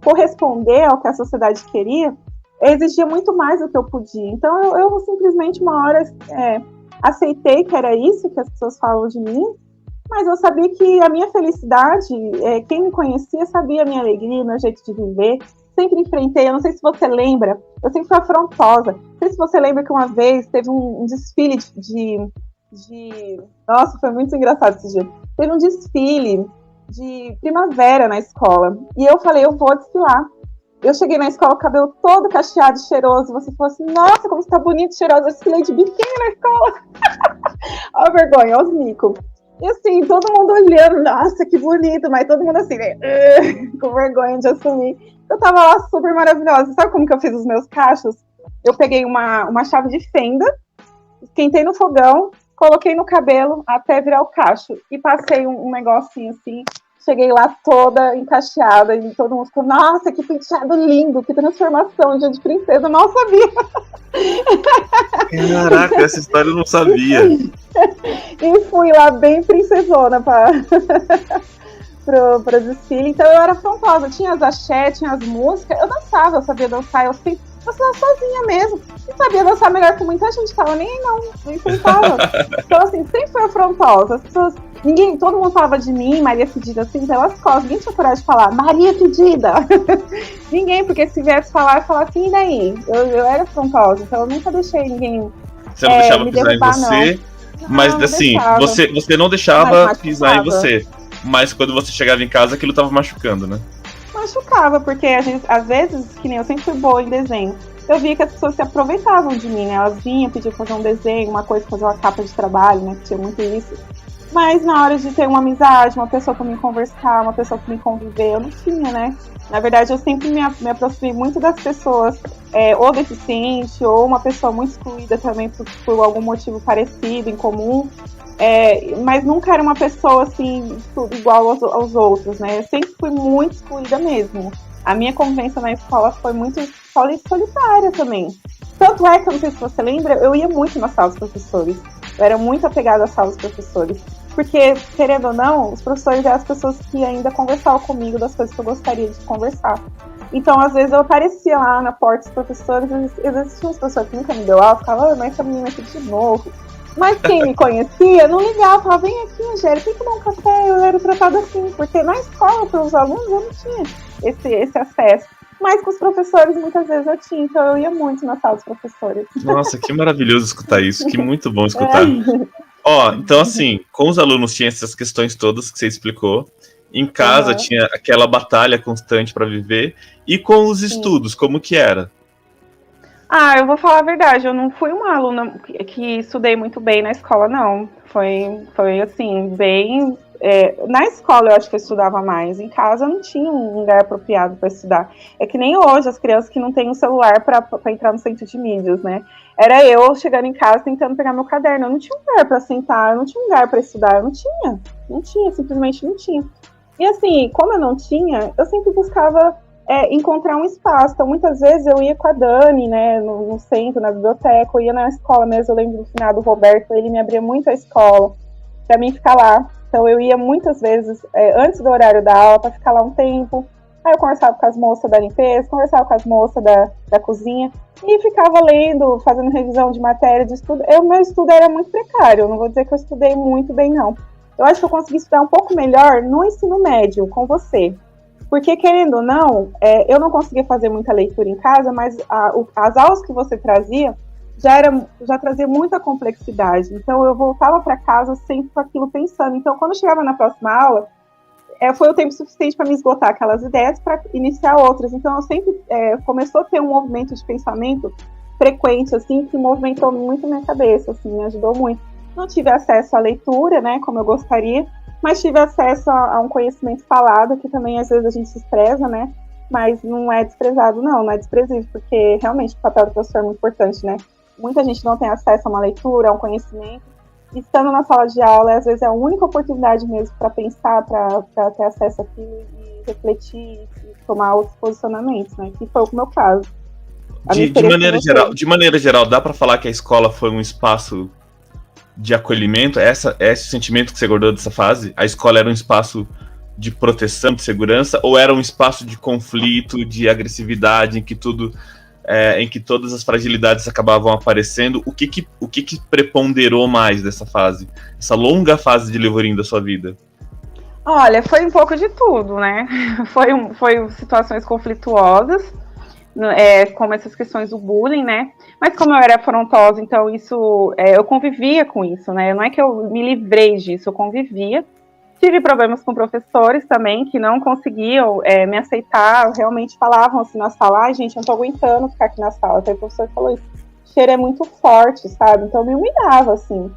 corresponder ao que a sociedade queria, exigia muito mais do que eu podia. Então, eu simplesmente, uma hora, aceitei que era isso que as pessoas falam de mim, mas eu sabia que a minha felicidade, quem me conhecia sabia a minha alegria, meu jeito de viver. Sempre enfrentei, eu não sei se você lembra, eu sempre fui afrontosa. Não sei se você lembra que uma vez teve um desfile Nossa, foi muito engraçado esse dia. Teve um desfile de primavera na escola. E eu falei, eu vou desfilar. Eu cheguei na escola com o cabelo todo cacheado e cheiroso. Você falou assim, nossa, como você tá bonito e cheiroso. Eu desfilei de biquíni na escola. Olha a vergonha, olha os micos. E assim, todo mundo olhando, nossa, que bonito, mas todo mundo assim, né? Com vergonha de assumir. Eu tava lá super maravilhosa. Sabe como que eu fiz os meus cachos? Eu peguei uma chave de fenda, esquentei no fogão, coloquei no cabelo até virar o cacho. E passei um negocinho assim. Cheguei lá toda encaixada e todo mundo ficou, nossa, que penteado lindo, que transformação, dia de princesa, eu mal sabia. Caraca, essa história eu não sabia. E fui lá bem princesona para desfile. Então eu era afrontosa, tinha as axé, tinha as músicas, eu dançava, eu sabia dançar, eu dançava sozinha mesmo. E sabia dançar melhor que muita gente, tava nem aí não enfrentava. Então assim, sempre foi afrontosa. As pessoas, todo mundo falava de mim, Maria Pedida, assim, pelas costas. Ninguém tinha coragem de falar, Maria Pedida. Ninguém, porque se viesse falar, eu falava assim, e daí? Eu era afrontosa, então eu nunca deixei ninguém Você não deixava me pisar derrubar, em você, não. mas Não assim, deixava. você não deixava Mas pisar em machucava. você. Mas quando você chegava em casa, aquilo tava machucando, né? Machucava, porque às vezes, que nem eu sempre fui boa em desenho, eu via que as pessoas se aproveitavam de mim, né? Elas vinham, pediam pra fazer um desenho, uma coisa, fazer uma capa de trabalho, né? Que tinha muito isso. Mas na hora de ter uma amizade, uma pessoa pra me conversar, uma pessoa pra me conviver, eu não tinha, né? Na verdade, eu sempre me aproximei muito das pessoas, ou deficiente, ou uma pessoa muito excluída também por algum motivo parecido, em comum. Mas nunca era uma pessoa assim, igual aos outros, né? Eu sempre fui muito excluída mesmo. A minha convivência na escola foi muito solitária também. Tanto é que, eu não sei se você lembra, eu ia muito na sala dos professores. Eu era muito apegada à sala dos professores. Porque, querendo ou não, os professores eram as pessoas que ainda conversavam comigo das coisas que eu gostaria de conversar. Então, às vezes, eu aparecia lá na porta dos professores, e às vezes tinha uns professores que nunca me deu aula, ficava, mas essa menina aqui de novo. Mas quem me conhecia não ligava, falava, vem aqui, Angélica, tem que tomar um café. Eu era tratada assim, porque na escola, para os alunos, eu não tinha esse acesso. Mas com os professores, muitas vezes eu tinha, então eu ia muito na sala dos professores. Nossa, que maravilhoso escutar isso, que muito bom escutar. Ó, então assim, com os alunos tinha essas questões todas que você explicou. Em casa tinha aquela batalha constante para viver. E com os estudos, como que era? Eu vou falar a verdade, eu não fui uma aluna que estudei muito bem na escola, não. Foi assim, bem... na escola eu acho que eu estudava mais, em casa eu não tinha um lugar apropriado para estudar. É que nem hoje, as crianças que não têm um celular para entrar no centro de mídias, né? Era eu chegando em casa tentando pegar meu caderno, eu não tinha um lugar para sentar, eu não tinha um lugar para estudar, eu não tinha, simplesmente não tinha. E assim, como eu não tinha, eu sempre buscava encontrar um espaço. Então, muitas vezes eu ia com a Dani, né, no centro, na biblioteca, eu ia na escola mesmo. Eu lembro do finado Roberto, ele me abria muito a escola para mim ficar lá. Então, eu ia muitas vezes antes do horário da aula para ficar lá um tempo. Aí eu conversava com as moças da limpeza, conversava com as moças da cozinha e ficava lendo, fazendo revisão de matéria, de estudo. Meu estudo era muito precário, eu não vou dizer que eu estudei muito bem, não. Eu acho que eu consegui estudar um pouco melhor no ensino médio, com você. Porque, querendo ou não, eu não conseguia fazer muita leitura em casa, mas as aulas que você trazia já trazia muita complexidade. Então, eu voltava para casa sempre com aquilo pensando. Então, quando chegava na próxima aula, foi o tempo suficiente para me esgotar aquelas ideias para iniciar outras. Então, eu sempre começou a ter um movimento de pensamento frequente, assim, que movimentou muito a minha cabeça, assim, me ajudou muito. Não tive acesso à leitura, né, como eu gostaria, mas tive acesso a um conhecimento falado, que também às vezes a gente se despreza, né? Mas não é desprezado, não é desprezível, porque realmente o papel do professor é muito importante, né? Muita gente não tem acesso a uma leitura, a um conhecimento, e estando na sala de aula, às vezes é a única oportunidade mesmo para pensar, para ter acesso àquilo e refletir e tomar outros posicionamentos, né? Que foi o meu caso. De maneira geral, dá para falar que a escola foi um espaço de acolhimento? Esse sentimento que você guardou dessa fase? A escola era um espaço de proteção, de segurança, ou era um espaço de conflito, de agressividade, em que todas as fragilidades acabavam aparecendo? O que preponderou mais dessa fase? Essa longa fase de Levorim da sua vida? Olha, foi um pouco de tudo, né? Foi situações conflituosas, como essas questões do bullying, né? Mas como eu era afrontosa, então eu convivia com isso, né? Não é que eu me livrei disso, eu convivia. Tive problemas com professores também, que não conseguiam me aceitar, realmente falavam assim na sala, gente, eu não tô aguentando ficar aqui na sala. Até o professor falou isso, o cheiro é muito forte, sabe? Então eu me humilhava, assim.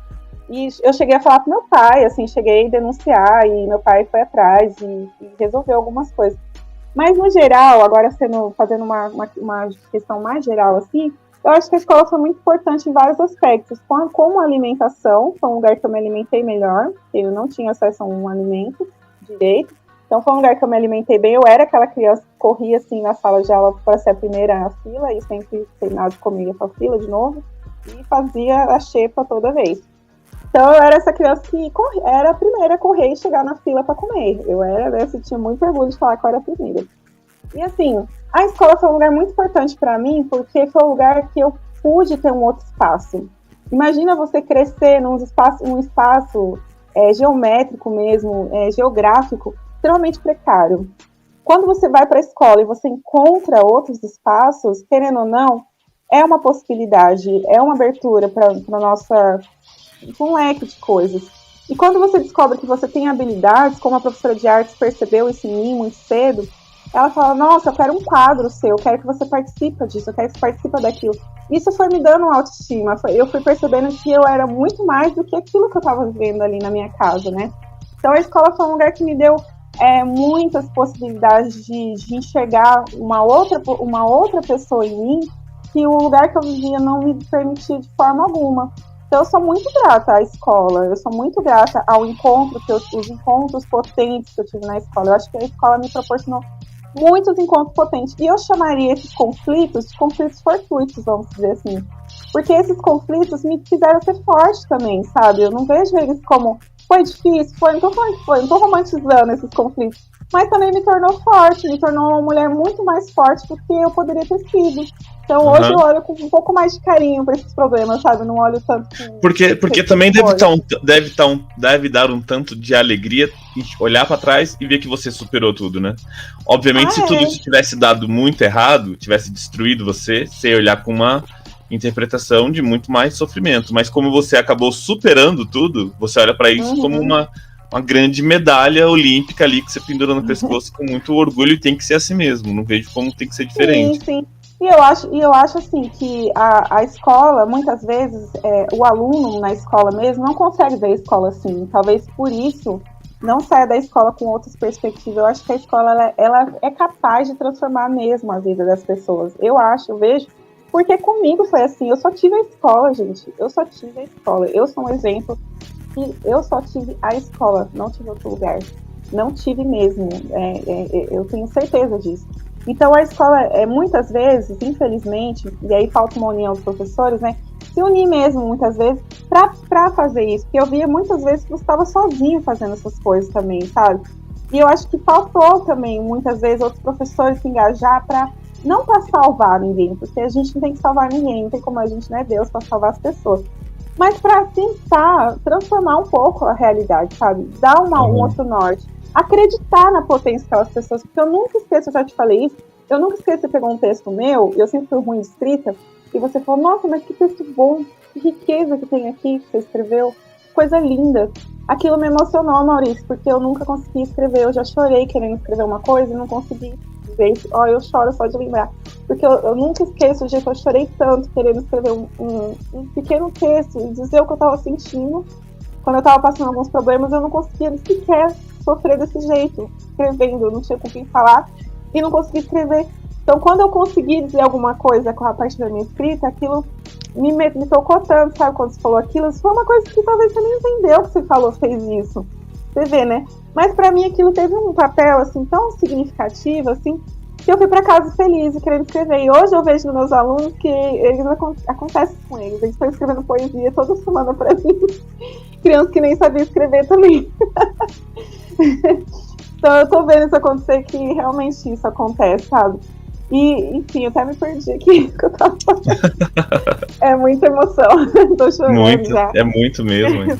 E eu cheguei a falar pro meu pai, assim, cheguei a denunciar, e meu pai foi atrás e resolveu algumas coisas. Mas, no geral, agora fazendo uma questão mais geral, assim, eu acho que a escola foi muito importante em vários aspectos. Como a alimentação, foi um lugar que eu me alimentei melhor, eu não tinha acesso a um alimento direito. Então, foi um lugar que eu me alimentei bem. Eu era aquela criança que corria, assim, na sala de aula para ser a primeira na fila, e sempre terminava de comer ia para a fila de novo, e fazia a xepa toda vez. Então, eu era essa criança que era a primeira a correr e chegar na fila para comer. Eu tinha muito orgulho de falar que eu era a primeira. E, assim, a escola foi um lugar muito importante para mim, porque foi um lugar que eu pude ter um outro espaço. Imagina você crescer num espaço geométrico mesmo, geográfico, extremamente precário. Quando você vai para a escola e você encontra outros espaços, querendo ou não, é uma possibilidade, é uma abertura para nossa... um leque de coisas. E quando você descobre que você tem habilidades, como a professora de artes percebeu isso em mim muito cedo, ela fala, nossa, eu quero um quadro seu, eu quero que você participe disso, eu quero que você participe daquilo. Isso foi me dando uma autoestima, eu fui percebendo que eu era muito mais do que aquilo que eu estava vivendo ali na minha casa, né? Então a escola foi um lugar que me deu muitas possibilidades de enxergar uma outra pessoa em mim, que o lugar que eu vivia não me permitia de forma alguma. Então, eu sou muito grata à escola, eu sou muito grata ao os encontros potentes que eu tive na escola. Eu acho que a escola me proporcionou muitos encontros potentes. E eu chamaria esses conflitos de conflitos fortuitos, vamos dizer assim. Porque esses conflitos me fizeram ser forte também, sabe? Eu não vejo eles como, foi difícil, não tô falando que foi, não tô romantizando esses conflitos. Mas também me tornou forte, me tornou uma mulher muito mais forte do que eu poderia ter sido. Então hoje eu olho com um pouco mais de carinho para esses problemas, sabe? Eu não olho tanto Porque também deve dar um tanto de alegria olhar para trás e ver que você superou tudo, né? Obviamente, se tudo isso tivesse dado muito errado, tivesse destruído você ia olhar com uma interpretação de muito mais sofrimento. Mas como você acabou superando tudo, você olha para isso como uma grande medalha olímpica ali que você pendura no pescoço com muito orgulho, e tem que ser assim mesmo. Não vejo como tem que ser diferente. Sim. E eu acho assim que a escola, muitas vezes, o aluno na escola mesmo não consegue ver a escola assim. Talvez por isso não saia da escola com outras perspectivas. Eu acho que a escola ela é capaz de transformar mesmo a vida das pessoas. Eu vejo, porque comigo foi assim. Eu só tive a escola, gente. Eu só tive a escola. Eu sou um exemplo que eu só tive a escola, não tive outro lugar. Não tive mesmo. Eu tenho certeza disso. Então a escola, muitas vezes, infelizmente, e aí falta uma união dos professores, né? Se unir mesmo, muitas vezes, para fazer isso. Porque eu via muitas vezes que você estava sozinho fazendo essas coisas também, sabe? E eu acho que faltou também, muitas vezes, outros professores se engajar para não para salvar ninguém, porque a gente não tem que salvar ninguém, não tem como a gente, não é Deus para salvar as pessoas. Mas para tentar transformar um pouco a realidade, sabe? Dar um outro norte. Acreditar na potência daquelas pessoas, porque eu nunca esqueço, eu já te falei isso, eu nunca esqueço, você pegou um texto meu, eu sempre fui ruim de escrita, e você falou, nossa, mas que texto bom, que riqueza que tem aqui, que você escreveu, coisa linda. Aquilo me emocionou, Maurício, porque eu nunca consegui escrever, eu já chorei querendo escrever uma coisa e não consegui. Ó, eu choro só de lembrar, porque eu nunca esqueço o dia que eu chorei tanto querendo escrever um pequeno texto e dizer o que eu estava sentindo. Quando eu estava passando alguns problemas, eu não conseguia sequer sofrer desse jeito, escrevendo, eu não tinha com quem falar e não conseguia escrever. Então, quando eu consegui dizer alguma coisa com a parte da minha escrita, aquilo me tocou tanto, sabe? Quando você falou aquilo, isso foi uma coisa que talvez você nem entendeu que você falou, fez isso. Você vê, né? Mas para mim aquilo teve um papel, assim, tão significativo, assim, que eu fui para casa feliz e querendo escrever. E hoje eu vejo nos meus alunos que acontece com eles. Eles estão escrevendo poesia toda semana para mim. Crianças que nem sabiam escrever também. Então eu tô vendo isso acontecer, que realmente isso acontece, sabe? E, enfim, eu até me perdi aqui que eu tava falando. É muita emoção. Tô chorando muito, já. É muito mesmo.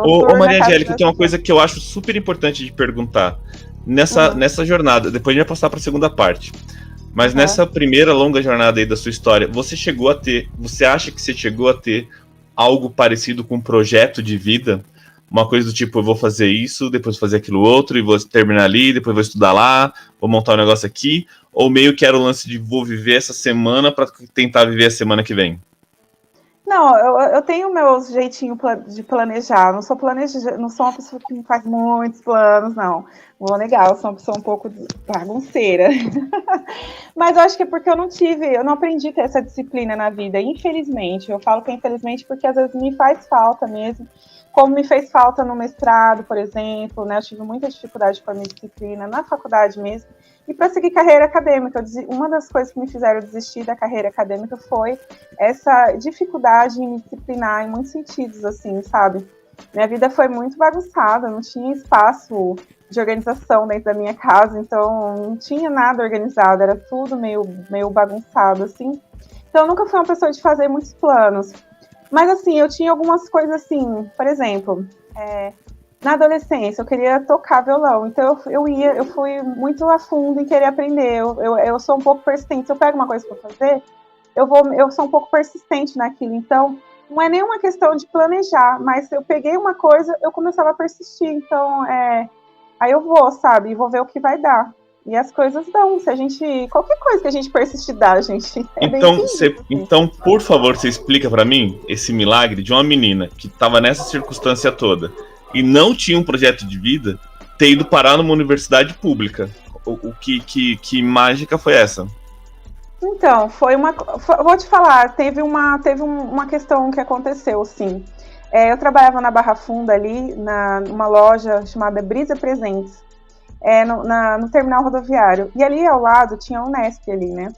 Ô Maria Angélica, tem uma coisa que eu acho super importante de perguntar. Nessa jornada, depois a gente vai passar para a segunda parte. Mas nessa primeira longa jornada aí da sua história, você acha que você chegou a ter algo parecido com um projeto de vida? Uma coisa do tipo, eu vou fazer isso, depois vou fazer aquilo outro, e vou terminar ali, depois vou estudar lá, vou montar um negócio aqui? Ou meio que era o lance de vou viver essa semana para tentar viver a semana que vem? Não, eu tenho meus jeitinhos de planejar. Não sou não sou uma pessoa que faz muitos planos, não. Vou negar, eu sou uma pessoa um pouco bagunceira. Mas eu acho que é porque eu não aprendi a ter essa disciplina na vida, infelizmente. Eu falo que é infelizmente porque às vezes me faz falta mesmo. Como me fez falta no mestrado, por exemplo, né? Eu tive muita dificuldade com a minha disciplina, na faculdade mesmo. E para seguir carreira acadêmica, uma das coisas que me fizeram desistir da carreira acadêmica foi essa dificuldade em me disciplinar em muitos sentidos, assim, sabe? Minha vida foi muito bagunçada, não tinha espaço de organização dentro da minha casa, então não tinha nada organizado, era tudo meio bagunçado, assim. Então eu nunca fui uma pessoa de fazer muitos planos. Mas, assim, eu tinha algumas coisas assim, por exemplo, na adolescência eu queria tocar violão, então eu fui muito a fundo em querer aprender, eu sou um pouco persistente, se eu pego uma coisa para fazer, eu sou um pouco persistente naquilo, então não é nenhuma questão de planejar, mas se eu peguei uma coisa, eu começava a persistir, então aí eu vou, sabe, e vou ver o que vai dar. E as coisas dão, qualquer coisa que a gente persistir dá, gente. Então, por favor, você explica para mim esse milagre de uma menina que estava nessa circunstância toda e não tinha um projeto de vida ter ido parar numa universidade pública. Que mágica foi essa? Então, vou te falar, teve uma questão que aconteceu, sim. Eu trabalhava na Barra Funda ali, numa loja chamada Brisa Presentes, no terminal rodoviário. E ali ao lado tinha a Unesp ali, né?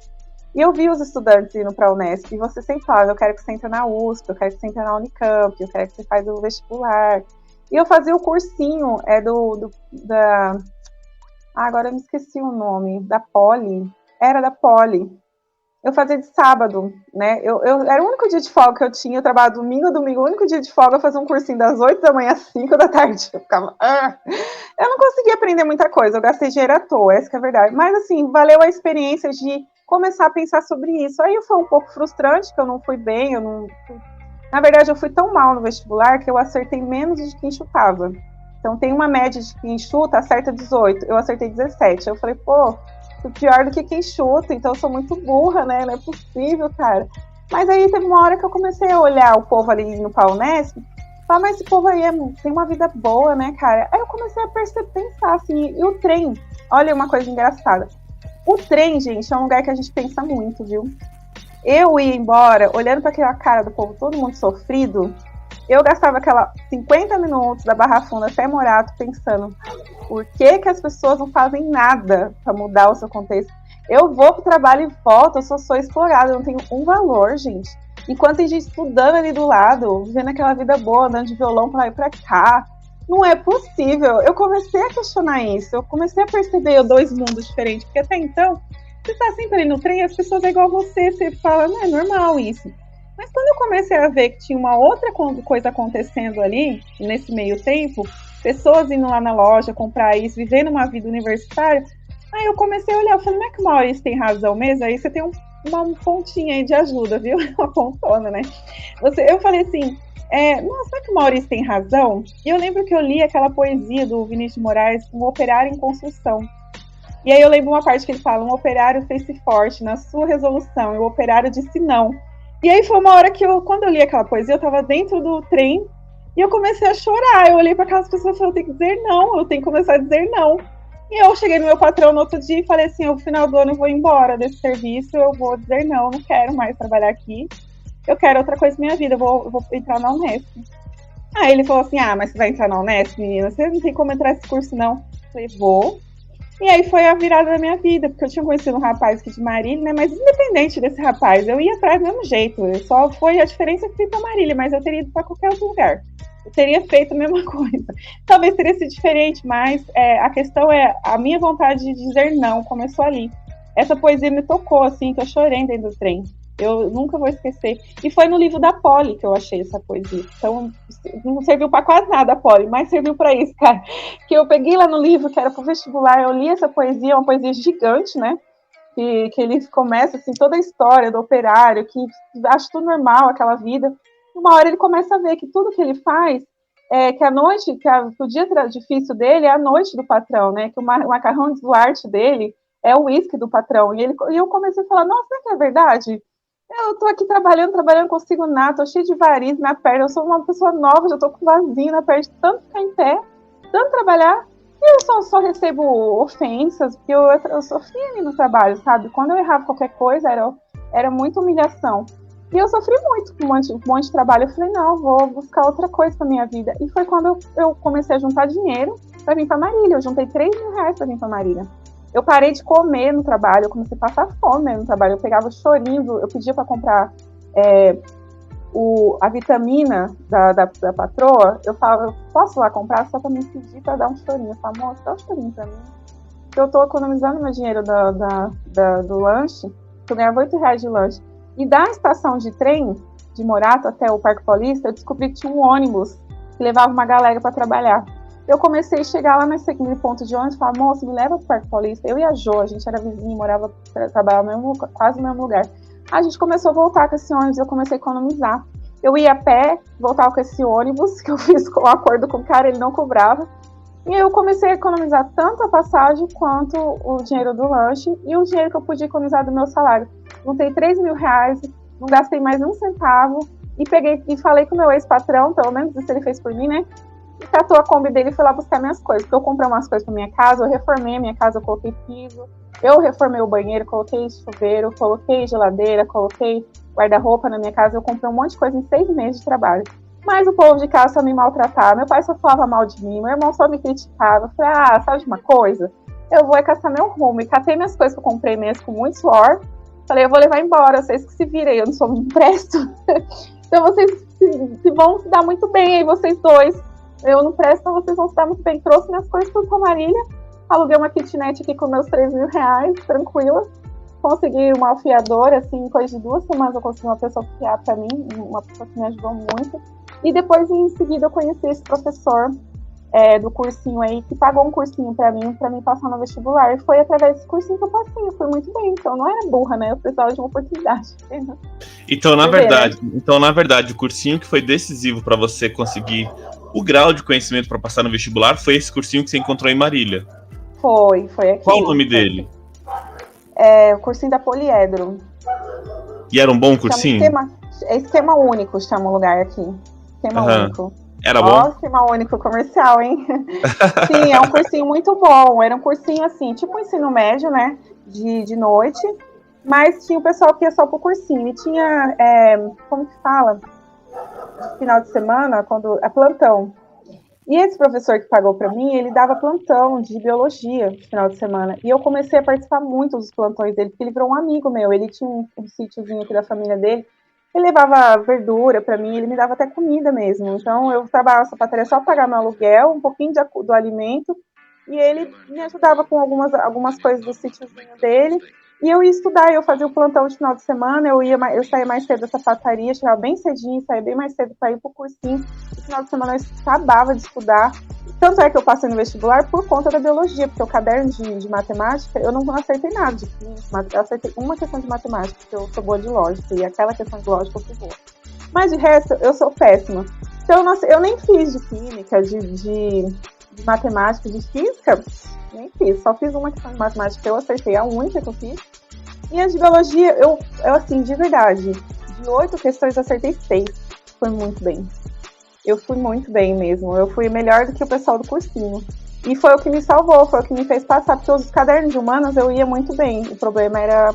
E eu vi os estudantes indo para a Unesp, e você sempre falava, eu quero que você entre na USP, eu quero que você entre na Unicamp, eu quero que você faça o vestibular. E eu fazia o cursinho agora eu me esqueci o nome, da Poli. Era da Poli. Eu fazia de sábado, né? Era o único dia de folga que eu tinha, eu trabalhava domingo, o único dia de folga eu fazia um cursinho das 8 da manhã às 5 da tarde. Eu ficava... Eu não conseguia aprender muita coisa, eu gastei dinheiro à toa, essa que é a verdade. Mas, assim, valeu a experiência de começar a pensar sobre isso. Aí foi um pouco frustrante, que eu não fui bem, Na verdade, eu fui tão mal no vestibular que eu acertei menos de quem chutava. Então, tem uma média de quem chuta, acerta 18. Eu acertei 17. Eu falei, pô, fui pior do que quem chuta, então eu sou muito burra, né? Não é possível, cara. Mas aí teve uma hora que eu comecei a olhar o povo ali indo pra Unesp, falar, mas esse povo aí tem uma vida boa, né, cara? Aí eu comecei a pensar assim, e o trem, olha uma coisa engraçada. O trem, gente, é um lugar que a gente pensa muito, viu? Eu ia embora, olhando para aquela cara do povo, todo mundo sofrido, eu gastava aquela 50 minutos da Barra Funda até Morato pensando por que as pessoas não fazem nada para mudar o seu contexto. Eu vou pro trabalho e volto, eu sou explorada, eu não tenho um valor, gente. Enquanto tem gente estudando ali do lado, vivendo aquela vida boa, andando de violão pra lá e pra cá. Não é possível. Eu comecei a questionar isso, eu comecei a perceber dois mundos diferentes, porque até então, você tá sempre ali no trem, as pessoas é igual a você fala, não é normal isso. Mas quando eu comecei a ver que tinha uma outra coisa acontecendo ali, nesse meio tempo, pessoas indo lá na loja comprar isso, vivendo uma vida universitária, aí eu comecei a olhar, eu falei, não é que o Maurício tem razão mesmo? Aí você tem uma pontinha aí de ajuda, viu? Uma pontona, né? Eu falei assim, nossa, será que o Maurício tem razão? E eu lembro que eu li aquela poesia do Vinícius de Moraes, Um Operário em Construção. E aí eu lembro uma parte que ele fala, um operário fez-se forte na sua resolução, e o operário disse não. E aí foi uma hora que quando eu li aquela poesia, eu tava dentro do trem, e eu comecei a chorar. Eu olhei para aquelas pessoas e falei, eu tenho que dizer não, eu tenho que começar a dizer não. E eu cheguei no meu patrão no outro dia e falei assim, no final do ano eu vou embora desse serviço, eu vou dizer não, não quero mais trabalhar aqui, eu quero outra coisa na minha vida, eu vou entrar na Unesp. Aí ele falou assim, mas você vai entrar na Unesp, menina? Você não tem como entrar nesse curso, não. Eu falei, vou. E aí foi a virada da minha vida, porque eu tinha conhecido um rapaz aqui de Marília, né? Mas independente desse rapaz, eu ia atrás do mesmo jeito. Só foi a diferença que fui para Marília, mas eu teria ido para qualquer outro lugar. Eu teria feito a mesma coisa. Talvez teria sido diferente, mas a questão é a minha vontade de dizer não começou ali. Essa poesia me tocou, assim, que eu chorei dentro do trem. Eu nunca vou esquecer. E foi no livro da Poli que eu achei essa poesia. Então, não serviu para quase nada a Poli, mas serviu para isso, cara. Que eu peguei lá no livro, que era pro vestibular, eu li essa poesia, uma poesia gigante, né? Que ele começa, assim, toda a história do operário, que acha tudo normal, aquela vida. E uma hora ele começa a ver que tudo que ele faz, que a noite, que o dia difícil dele é a noite do patrão, né? Que o macarrão de Duarte dele é o uísque do patrão. E eu comecei a falar, nossa, será que é verdade? Eu tô aqui trabalhando, não consigo nada, tô cheio de varizes na perna, eu sou uma pessoa nova, já tô com vazio na perna, de tanto ficar em pé, tanto trabalhar, e eu só recebo ofensas, porque eu sofri ali no trabalho, sabe? Quando eu errava qualquer coisa, era muita humilhação. E eu sofri muito com um monte de trabalho. Eu falei, não, vou buscar outra coisa pra minha vida. E foi quando eu comecei a juntar dinheiro pra vir pra Marília. Eu juntei R$3.000 pra vir pra Marília. Eu parei de comer no trabalho, eu comecei a passar fome no trabalho. Eu pegava chorinho, eu pedia para comprar a vitamina da patroa. Eu falava, posso lá comprar só para me pedir para dar um chorinho? Eu falava, moça, dá um chorinho para mim. Porque eu estou economizando meu dinheiro do lanche, eu ganhava R$8 de lanche. E da estação de trem de Morato até o Parque Paulista, eu descobri que tinha um ônibus que levava uma galera para trabalhar. Eu comecei a chegar lá nesse ponto de ônibus e falar, moça, me leva pro Parque Paulista. Eu e a Jo, a gente era vizinho, trabalhava quase no mesmo lugar. A gente começou a voltar com esse ônibus, eu comecei a economizar. Eu ia a pé, voltava com esse ônibus, que eu fiz um acordo com o cara, ele não cobrava. E eu comecei a economizar tanto a passagem quanto o dinheiro do lanche e o dinheiro que eu podia economizar do meu salário. Juntei R$3.000, não gastei mais um centavo e peguei e falei com o meu ex-patrão, pelo menos isso ele fez por mim, né? E catou a Kombi dele e foi lá buscar minhas coisas. Porque eu comprei umas coisas pra minha casa, eu reformei a minha casa, eu coloquei piso, eu reformei o banheiro, coloquei chuveiro, coloquei geladeira, coloquei guarda-roupa na minha casa. Eu comprei um monte de coisa em 6 meses de trabalho. Mas o povo de casa só me maltratava, meu pai só falava mal de mim, meu irmão só me criticava. Eu falei, sabe de uma coisa? Eu vou caçar meu rumo. E catei minhas coisas que eu comprei mesmo com muito suor. Falei, eu vou levar embora, vocês que se virem, eu não sou um presto. Então vocês vão se dar muito bem aí, vocês dois. Eu não presto, então vocês vão se dar muito bem. Trouxe minhas coisas tudo pra Marília, aluguei uma kitnet aqui com meus R$3.000, tranquila. Consegui uma afiadora, assim, em coisa de 2 semanas eu consegui uma pessoa afiar pra mim, uma pessoa que me ajudou muito. E depois, em seguida, eu conheci esse professor do cursinho aí, que pagou um cursinho pra mim passar no vestibular. E foi através desse cursinho que eu passei, eu fui muito bem. Então, não era burra, né? Eu precisava de uma oportunidade. Então, na verdade, o cursinho que foi decisivo pra você conseguir o grau de conhecimento para passar no vestibular foi esse cursinho que você encontrou em Marília. Foi aqui. Qual o nome dele? O cursinho da Poliedro. E era um bom cursinho? Esquema único chama o lugar aqui. Esquema único. Era bom? Esquema único comercial, hein? Sim, é um cursinho muito bom. Era um cursinho assim, tipo um ensino médio, né? De noite. Mas tinha o pessoal que ia só pro cursinho. E tinha, como que fala? Final de semana, quando é plantão. E esse professor que pagou para mim, ele dava plantão de biologia no final de semana. E eu comecei a participar muito dos plantões dele, porque ele virou um amigo meu. Ele tinha um sítiozinho aqui da família dele. Ele levava verdura para mim, ele me dava até comida mesmo. Então eu trabalhava na sapataria só para pagar meu aluguel, um pouquinho do alimento. E ele me ajudava com algumas coisas do sítiozinho dele. E eu ia estudar, eu fazia o plantão de final de semana, eu saía mais cedo da sapataria, chegava bem cedinho, saía bem mais cedo para ir pro cursinho. No final de semana eu acabava de estudar. Tanto é que eu passei no vestibular por conta da biologia, porque o caderno de matemática, eu não acertei nada de química, eu acertei uma questão de matemática, porque eu sou boa de lógica, e aquela questão de lógica eu fui boa. Mas de resto, eu sou péssima. Então eu nem fiz de química, de matemática, de física, nem fiz. Só fiz uma questão de matemática que eu acertei, a única que eu fiz. E a de biologia, eu assim, de verdade, de 8 questões eu acertei 6. Foi muito bem. Eu fui muito bem mesmo. Eu fui melhor do que o pessoal do cursinho. E foi o que me salvou, foi o que me fez passar, porque os cadernos de humanas eu ia muito bem. O problema era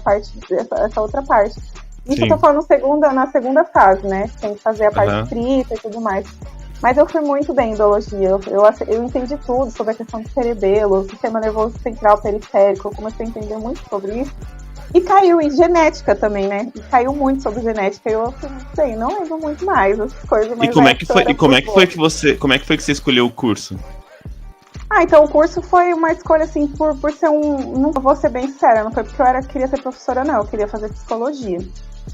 essa outra parte. Isso eu tô falando na segunda fase, né? Tem que fazer a parte escrita e tudo mais. Mas eu fui muito bem em biologia, eu entendi tudo sobre a questão do cerebelo, sistema nervoso central periférico, eu comecei a entender muito sobre isso. E caiu em genética também, né? E caiu muito sobre genética, eu não sei, não lembro muito mais as coisas. Mas como é que foi que você escolheu o curso? Então o curso foi uma escolha, assim, por ser não vou ser bem sincera, não foi porque eu queria ser professora, não, eu queria fazer psicologia.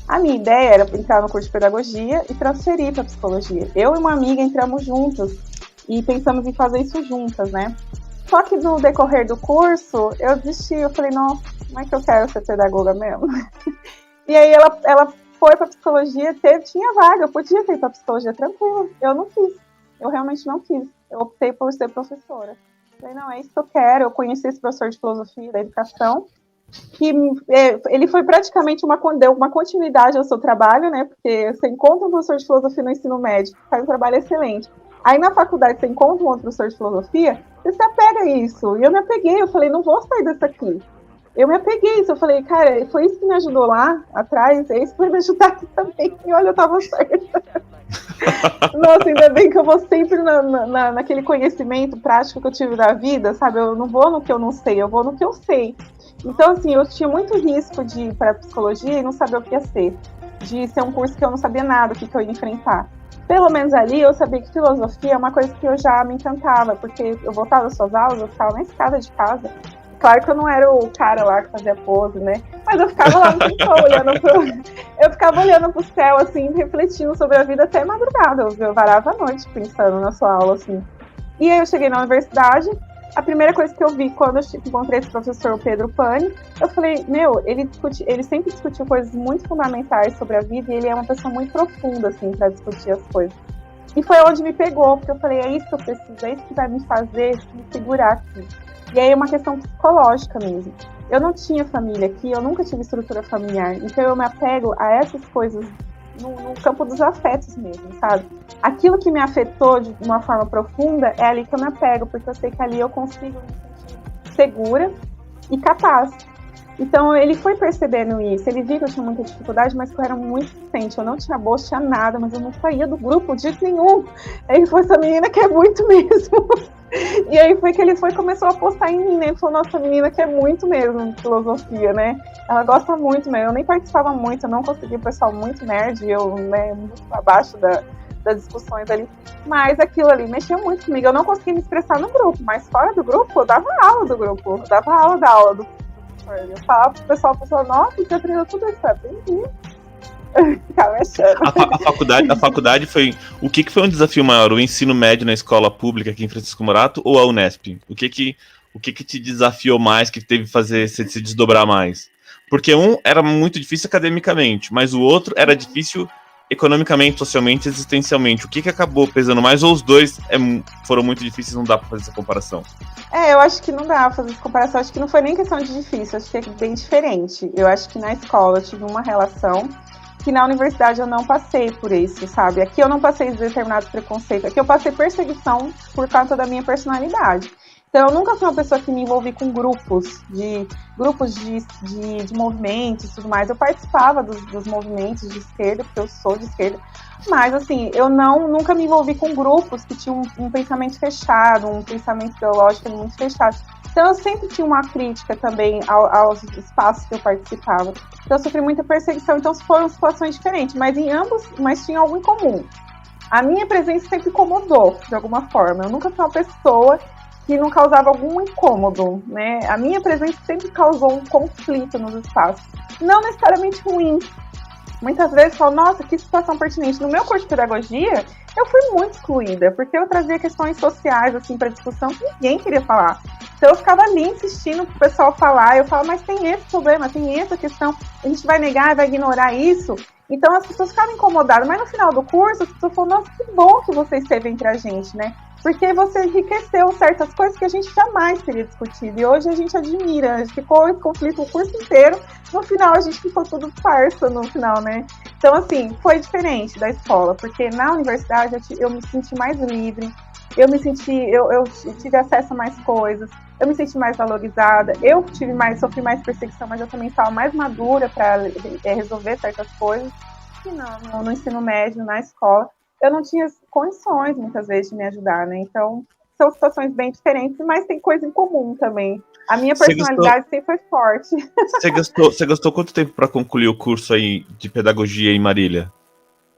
A minha ideia era entrar no curso de pedagogia e transferir para psicologia. Eu e uma amiga entramos juntas e pensamos em fazer isso juntas, né? Só que no decorrer do curso, eu desisti, eu falei, nossa, como é que eu quero ser pedagoga mesmo? E aí ela foi para psicologia, tinha vaga, eu podia ter ido para psicologia tranquilo. Eu não quis, eu realmente não quis. Eu optei por ser professora. Falei, não, é isso que eu quero. Eu conheci esse professor de filosofia da educação, que ele foi praticamente deu uma continuidade ao seu trabalho, né? Porque você encontra um professor de filosofia no ensino médio, faz um trabalho excelente. Aí na faculdade você encontra um outro professor de filosofia, você se apega a isso. E eu me apeguei, eu falei, não vou sair dessa aqui. Eu me apeguei a isso, eu falei, cara, foi isso que me ajudou lá atrás, é isso que vai me ajudar aqui também. E olha, eu tava certa. Nossa, ainda bem que eu vou sempre naquele conhecimento prático que eu tive da vida, sabe? Eu não vou no que eu não sei, eu vou no que eu sei. Então, assim, eu tinha muito risco de ir para psicologia e não saber o que ia ser. De ser um curso que eu não sabia nada, o que eu ia enfrentar. Pelo menos ali eu sabia que filosofia é uma coisa que eu já me encantava, porque eu voltava das suas aulas, eu ficava na escada de casa. Claro que eu não era o cara lá que fazia pose, né? Mas eu ficava lá no quintal eu ficava olhando pro céu, assim, refletindo sobre a vida até madrugada. Eu varava a noite pensando na sua aula, assim. E aí eu cheguei na universidade, a primeira coisa que eu vi quando eu encontrei esse professor, o Pedro Pani, eu falei, ele sempre discutiu coisas muito fundamentais sobre a vida e ele é uma pessoa muito profunda, assim, para discutir as coisas. E foi onde me pegou, porque eu falei, é isso que eu preciso, é isso que vai me fazer me segurar aqui. E aí é uma questão psicológica mesmo. Eu não tinha família aqui, eu nunca tive estrutura familiar, então eu me apego a essas coisas no campo dos afetos mesmo, sabe? Aquilo que me afetou de uma forma profunda é ali que eu me apego, porque eu sei que ali eu consigo me sentir segura e capaz. Então ele foi percebendo isso, ele viu que eu tinha muita dificuldade, mas que eu era muito resistente, eu não tinha bolsa, tinha nada, mas eu não saía do grupo de jeito nenhum. Aí foi essa menina que é muito mesmo. E aí foi que ele começou a apostar em mim, né? Ele falou, nossa, menina que é muito mesmo de filosofia, né? Ela gosta muito mesmo. Eu nem participava muito, eu não conseguia, o pessoal muito nerd, eu, né, muito abaixo das discussões ali. Mas aquilo ali mexia muito comigo. Eu não conseguia me expressar no grupo, mas fora do grupo, eu dava aula do grupo. Eu dava aula da aula do professor. Eu falava pro pessoal, nossa, você aprendeu tudo isso, eu aprendi. A faculdade foi... O que foi um desafio maior? O ensino médio na escola pública aqui em Francisco Morato ou a Unesp? O que te desafiou mais, que teve que fazer se desdobrar mais? Porque um era muito difícil academicamente, mas o outro era difícil economicamente, socialmente, existencialmente. O que acabou pesando mais? Ou os dois foram muito difíceis, não dá pra fazer essa comparação? Eu acho que não dá pra fazer essa comparação. Acho que não foi nem questão de difícil, acho que é bem diferente. Eu acho que na escola eu tive uma relação que na universidade eu não passei por isso, sabe? Aqui eu não passei determinado preconceito, aqui eu passei perseguição por conta da minha personalidade. Então, eu nunca fui uma pessoa que me envolvi com grupos de movimentos e tudo mais. Eu participava dos movimentos de esquerda, porque eu sou de esquerda, mas, assim, eu nunca me envolvi com grupos que tinham um pensamento fechado, um pensamento ideológico muito fechado. Então, eu sempre tinha uma crítica também aos espaços que eu participava. Então, eu sofri muita perseguição. Então, foram situações diferentes, mas tinha algo em comum. A minha presença sempre incomodou, de alguma forma. Eu nunca fui uma pessoa que não causava algum incômodo, né? A minha presença sempre causou um conflito nos espaços. Não necessariamente ruim. Muitas vezes eu falo, nossa, que situação pertinente. No meu curso de pedagogia, eu fui muito excluída, porque eu trazia questões sociais, assim, para discussão que ninguém queria falar. Então eu ficava ali insistindo pro pessoal falar, eu falava, mas tem esse problema, tem essa questão, a gente vai negar, vai ignorar isso. Então as pessoas ficavam incomodadas, mas no final do curso, as pessoas falaram, nossa, que bom que você esteve entre a gente, né? Porque você enriqueceu certas coisas que a gente jamais teria discutido. E hoje a gente admira, a gente ficou em conflito o curso inteiro, no final a gente ficou tudo parça no final, né? Então, assim, foi diferente da escola, porque na universidade eu me senti mais livre, eu tive acesso a mais coisas, eu me senti mais valorizada, sofri mais perseguição, mas eu também estava mais madura para resolver certas coisas que não, no ensino médio, na escola, eu não tinha condições, muitas vezes, de me ajudar, né? Então, são situações bem diferentes, mas tem coisa em comum também. A minha personalidade sempre foi forte. Você gastou quanto tempo para concluir o curso aí de pedagogia em Marília?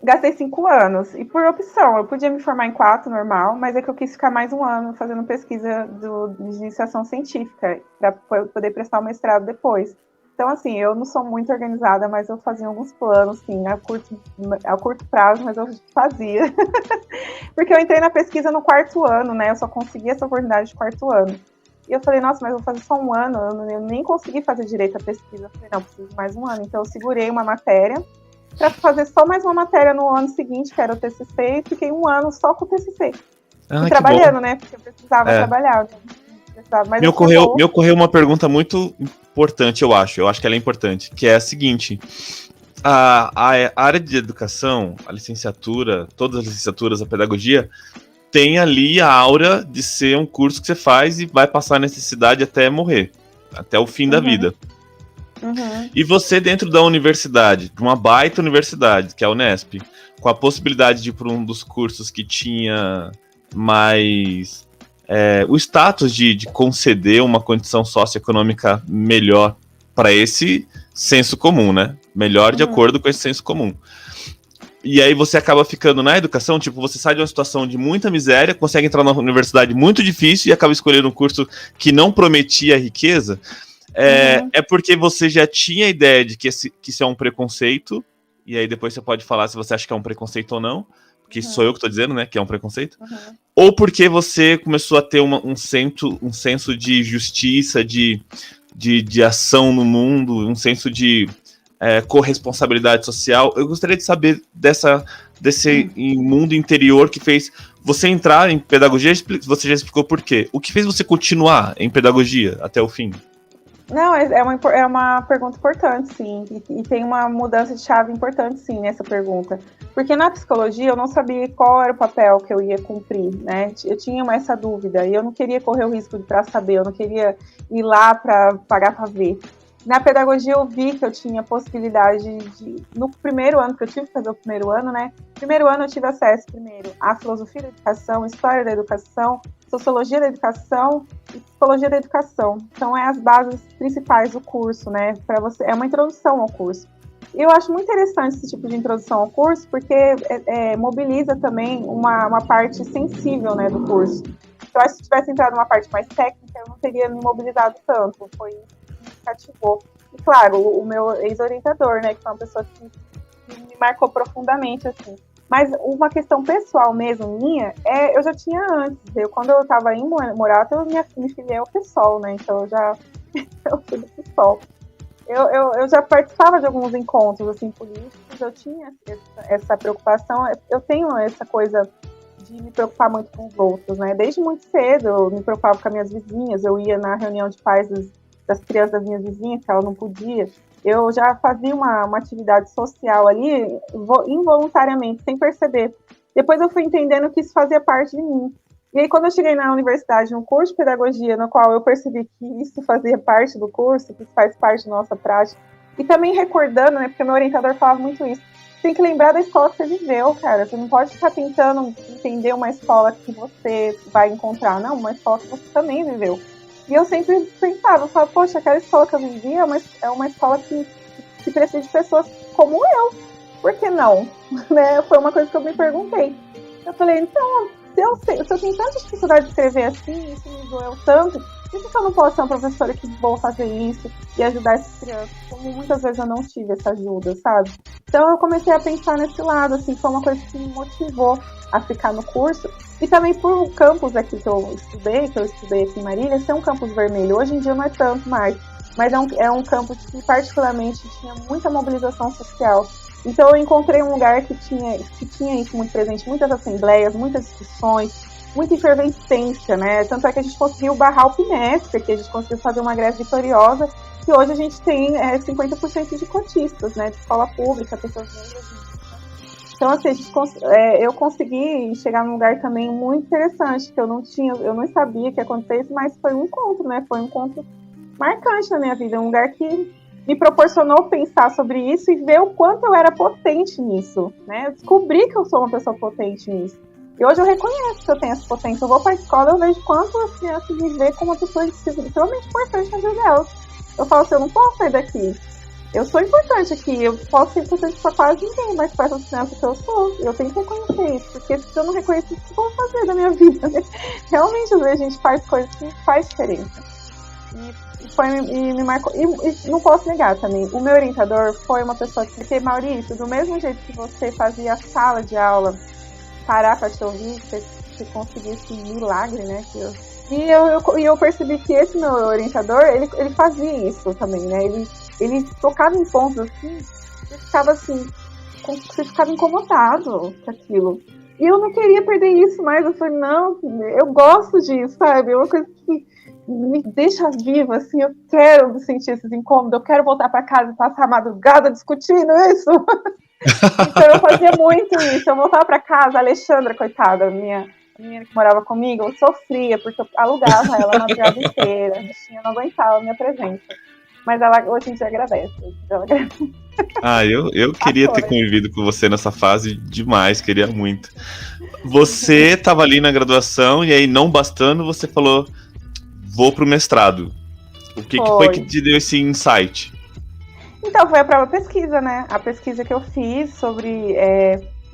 Gastei 5 anos, e por opção, eu podia me formar em 4, normal, mas é que eu quis ficar mais um ano fazendo pesquisa de iniciação científica, para poder prestar o mestrado depois. Então, assim, eu não sou muito organizada, mas eu fazia alguns planos, sim, a curto prazo, mas eu fazia. Porque eu entrei na pesquisa no 4º ano, né? Eu só consegui essa oportunidade de 4º ano. E eu falei, nossa, mas eu vou fazer só um ano, eu nem consegui fazer direito à pesquisa. Eu falei, não, preciso de mais um ano. Então, eu segurei uma matéria para fazer só mais uma matéria no ano seguinte, que era o TCC, e fiquei um ano só com o TCC. E trabalhando, né? Porque eu precisava trabalhar, né? Me ocorreu uma pergunta muito importante, eu acho que ela é importante, que é a seguinte: a área de educação, a licenciatura, todas as licenciaturas, a pedagogia, tem ali a aura de ser um curso que você faz e vai passar necessidade até morrer, até o fim da vida. E você, dentro da universidade, de uma baita universidade, que é a Unesp, com a possibilidade de ir para um dos cursos que tinha mais o status de conceder uma condição socioeconômica melhor para esse senso comum, né? Melhor de acordo com esse senso comum. E aí você acaba ficando na educação, tipo, você sai de uma situação de muita miséria, consegue entrar numa universidade muito difícil e acaba escolhendo um curso que não prometia riqueza. É porque você já tinha a ideia de que isso é um preconceito, e aí depois você pode falar se você acha que é um preconceito ou não, porque isso sou eu que estou dizendo, né, que é um preconceito, ou porque você começou a ter um senso de justiça, de ação no mundo, um senso de corresponsabilidade social. Eu gostaria de saber desse mundo interior que fez você entrar em pedagogia. Você já explicou por quê. O que fez você continuar em pedagogia até o fim? Não, é uma pergunta importante, sim, e tem uma mudança de chave importante, sim, nessa pergunta. Porque na psicologia eu não sabia qual era o papel que eu ia cumprir, né? Eu tinha essa dúvida e eu não queria correr o risco para saber, eu não queria ir lá para pagar para ver. Na pedagogia eu vi que eu tinha possibilidade no primeiro ano, que eu tive que fazer o primeiro ano, né? Primeiro ano eu tive acesso primeiro à filosofia da educação, história da educação, sociologia da educação e psicologia da educação. Então, as bases principais do curso, né? É uma introdução ao curso. E eu acho muito interessante esse tipo de introdução ao curso, porque mobiliza também uma parte sensível, né, do curso. Eu acho que se tivesse entrado numa parte mais técnica, eu não teria me mobilizado tanto. Foi isso que me cativou. E, claro, o meu ex-orientador, né, que foi uma pessoa que me marcou profundamente, assim. Mas uma questão pessoal mesmo minha, eu já tinha antes. Quando eu estava em Morato, eu me filiei ao PSOL, né? Então eu fui do PSOL. Eu já participava de alguns encontros assim, políticos, eu tinha essa preocupação. Eu tenho essa coisa de me preocupar muito com os outros, né? Desde muito cedo eu me preocupava com as minhas vizinhas, eu ia na reunião de pais das crianças das minhas vizinhas, que ela não podia. Eu já fazia uma atividade social ali, involuntariamente, sem perceber. Depois eu fui entendendo que isso fazia parte de mim. E aí, quando eu cheguei na universidade, no curso de pedagogia, no qual eu percebi que isso fazia parte do curso, que isso faz parte da nossa prática, e também recordando, né, porque meu orientador falava muito isso, tem que lembrar da escola que você viveu, cara. Você não pode ficar tentando entender uma escola que você vai encontrar, não, uma escola que você também viveu. E eu sempre pensava, eu falava, poxa, aquela escola que eu vivia é uma escola que precisa de pessoas como eu. Por que não? Né? Foi uma coisa que eu me perguntei. Eu falei, então, se eu tenho tanta dificuldade de escrever assim, isso me doeu tanto, por que eu não posso ser uma professora que vou fazer isso e ajudar essas crianças? Como muitas vezes eu não tive essa ajuda, sabe? Então eu comecei a pensar nesse lado, assim, foi uma coisa que me motivou a ficar no curso. E também por o campus aqui que eu estudei aqui em Marília, ser um campus vermelho. Hoje em dia não é tanto mais, mas é um campus que particularmente tinha muita mobilização social. Então eu encontrei um lugar que tinha isso muito presente, muitas assembleias, muitas discussões, muita efervescência, né? Tanto é que a gente conseguiu barrar o PIMESP, que a gente conseguiu fazer uma greve vitoriosa, que hoje a gente tem 50% de cotistas, né? De escola pública, pessoas negras. Então, assim, eu consegui chegar num lugar também muito interessante, que eu não sabia que ia acontecer, mas foi um encontro, né? Foi um encontro marcante na minha vida, um lugar que me proporcionou pensar sobre isso e ver o quanto eu era potente nisso, né? Eu descobri que eu sou uma pessoa potente nisso. E hoje eu reconheço que eu tenho essa potência. Eu vou para a escola e eu vejo quanto as crianças me veem como uma pessoa extremamente importante na vida delas. Eu falo assim, eu não posso sair daqui. Eu sou importante aqui, eu posso ser importante para quase ninguém, mas para essas crianças que eu sou, eu tenho que reconhecer isso, porque se eu não reconhecer, o que eu vou fazer da minha vida, né? Realmente, às vezes a gente faz coisas que faz diferença. E me marcou. E não posso negar também, o meu orientador foi uma pessoa que, porque, Maurício, do mesmo jeito que você fazia a sala de aula parar para te ouvir, que você conseguisse um milagre, né? E eu percebi que esse meu orientador, ele fazia isso também, né? Ele tocava em pontos assim, você ficava incomodado com aquilo. E eu não queria perder isso mais. Eu falei, não, eu gosto disso, sabe? É uma coisa que me deixa viva, assim, eu quero sentir esses incômodos, eu quero voltar para casa e passar a madrugada discutindo isso. Então eu fazia muito isso. Eu voltava para casa, a Alexandra, coitada, a menina que morava comigo, eu sofria, porque eu alugava ela a madrugada inteira, a bichinha não aguentava a minha presença. Mas ela hoje em dia agradece. Eu queria ter convivido com você nessa fase demais, queria muito. Você estava ali na graduação e aí, não bastando, você falou, vou pro mestrado. O que foi que te deu esse insight? Então, foi a própria pesquisa, né? A pesquisa que eu fiz sobre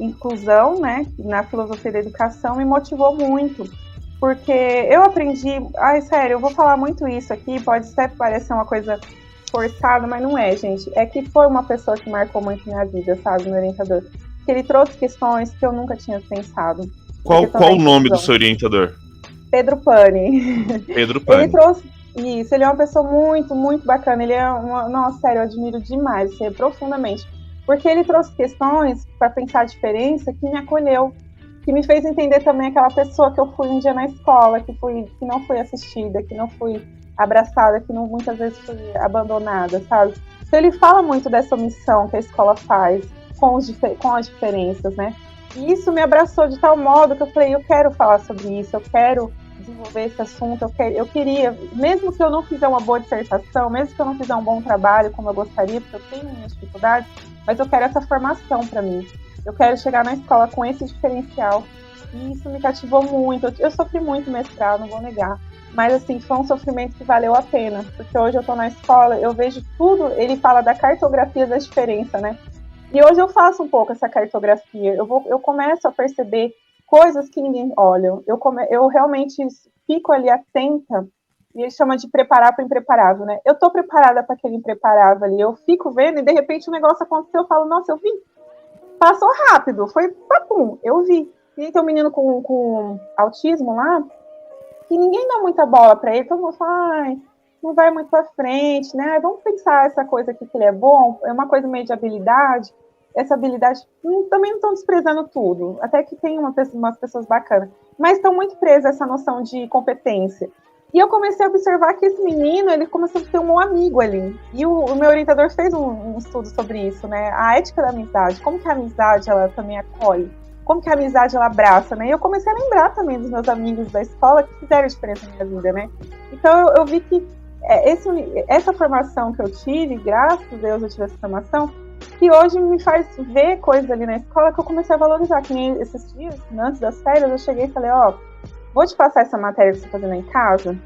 inclusão, né, na filosofia da educação me motivou muito. Porque eu aprendi... Ai, sério, eu vou falar muito isso aqui, pode até parecer uma coisa forçada, mas não é, gente. É que foi uma pessoa que marcou muito minha vida, sabe, meu orientador. Que ele trouxe questões que eu nunca tinha pensado. Qual o nome do seu orientador? Pedro Pani. Pedro Pani. Ele trouxe isso, ele é uma pessoa muito, muito bacana. Ele é nossa, sério, eu admiro demais, profundamente. Porque ele trouxe questões para pensar a diferença que me acolheu, que me fez entender também aquela pessoa que eu fui um dia na escola, que não fui assistida, que não fui abraçada, que muitas vezes fui abandonada, sabe? Então ele fala muito dessa omissão que a escola faz com as diferenças, né? E isso me abraçou de tal modo que eu falei, eu quero falar sobre isso, eu quero desenvolver esse assunto, eu queria, mesmo que eu não fizer uma boa dissertação, mesmo que eu não fizer um bom trabalho como eu gostaria, porque eu tenho minhas dificuldades, mas eu quero essa formação para mim. Eu quero chegar na escola com esse diferencial. E isso me cativou muito. Eu sofri muito mestrado, não vou negar. Mas, assim, foi um sofrimento que valeu a pena. Porque hoje eu tô na escola, eu vejo tudo. Ele fala da cartografia da diferença, né? E hoje eu faço um pouco essa cartografia. Eu começo a perceber coisas que ninguém olha. Eu realmente fico ali atenta. E ele chama de preparar para o impreparável, né? Eu tô preparada para aquele impreparável ali. Eu fico vendo e, de repente, o negócio aconteceu. Eu falo, nossa, eu vi. Passou rápido, foi papum, eu vi. E tem um menino com autismo lá, que ninguém dá muita bola pra ele, todo mundo fala, ai, não vai muito pra frente, né? Ai, vamos pensar essa coisa aqui que ele é bom, é uma coisa meio de habilidade, essa habilidade, também não estão desprezando tudo, até que tem umas pessoas bacanas, mas estão muito presas a essa noção de competência. E eu comecei a observar que esse menino, ele começou a ter um amigo ali. E o meu orientador fez um estudo sobre isso, né? A ética da amizade. Como que a amizade, ela também acolhe? como que a amizade ela abraça, né? E eu comecei a lembrar também dos meus amigos da escola que fizeram diferença na minha vida, né? Então eu vi que essa formação que eu tive, graças a Deus eu tive essa formação, que hoje me faz ver coisas ali na escola que eu comecei a valorizar. Que nem esses dias, antes das férias, eu cheguei e falei, vou te passar essa matéria que você está fazendo em casa.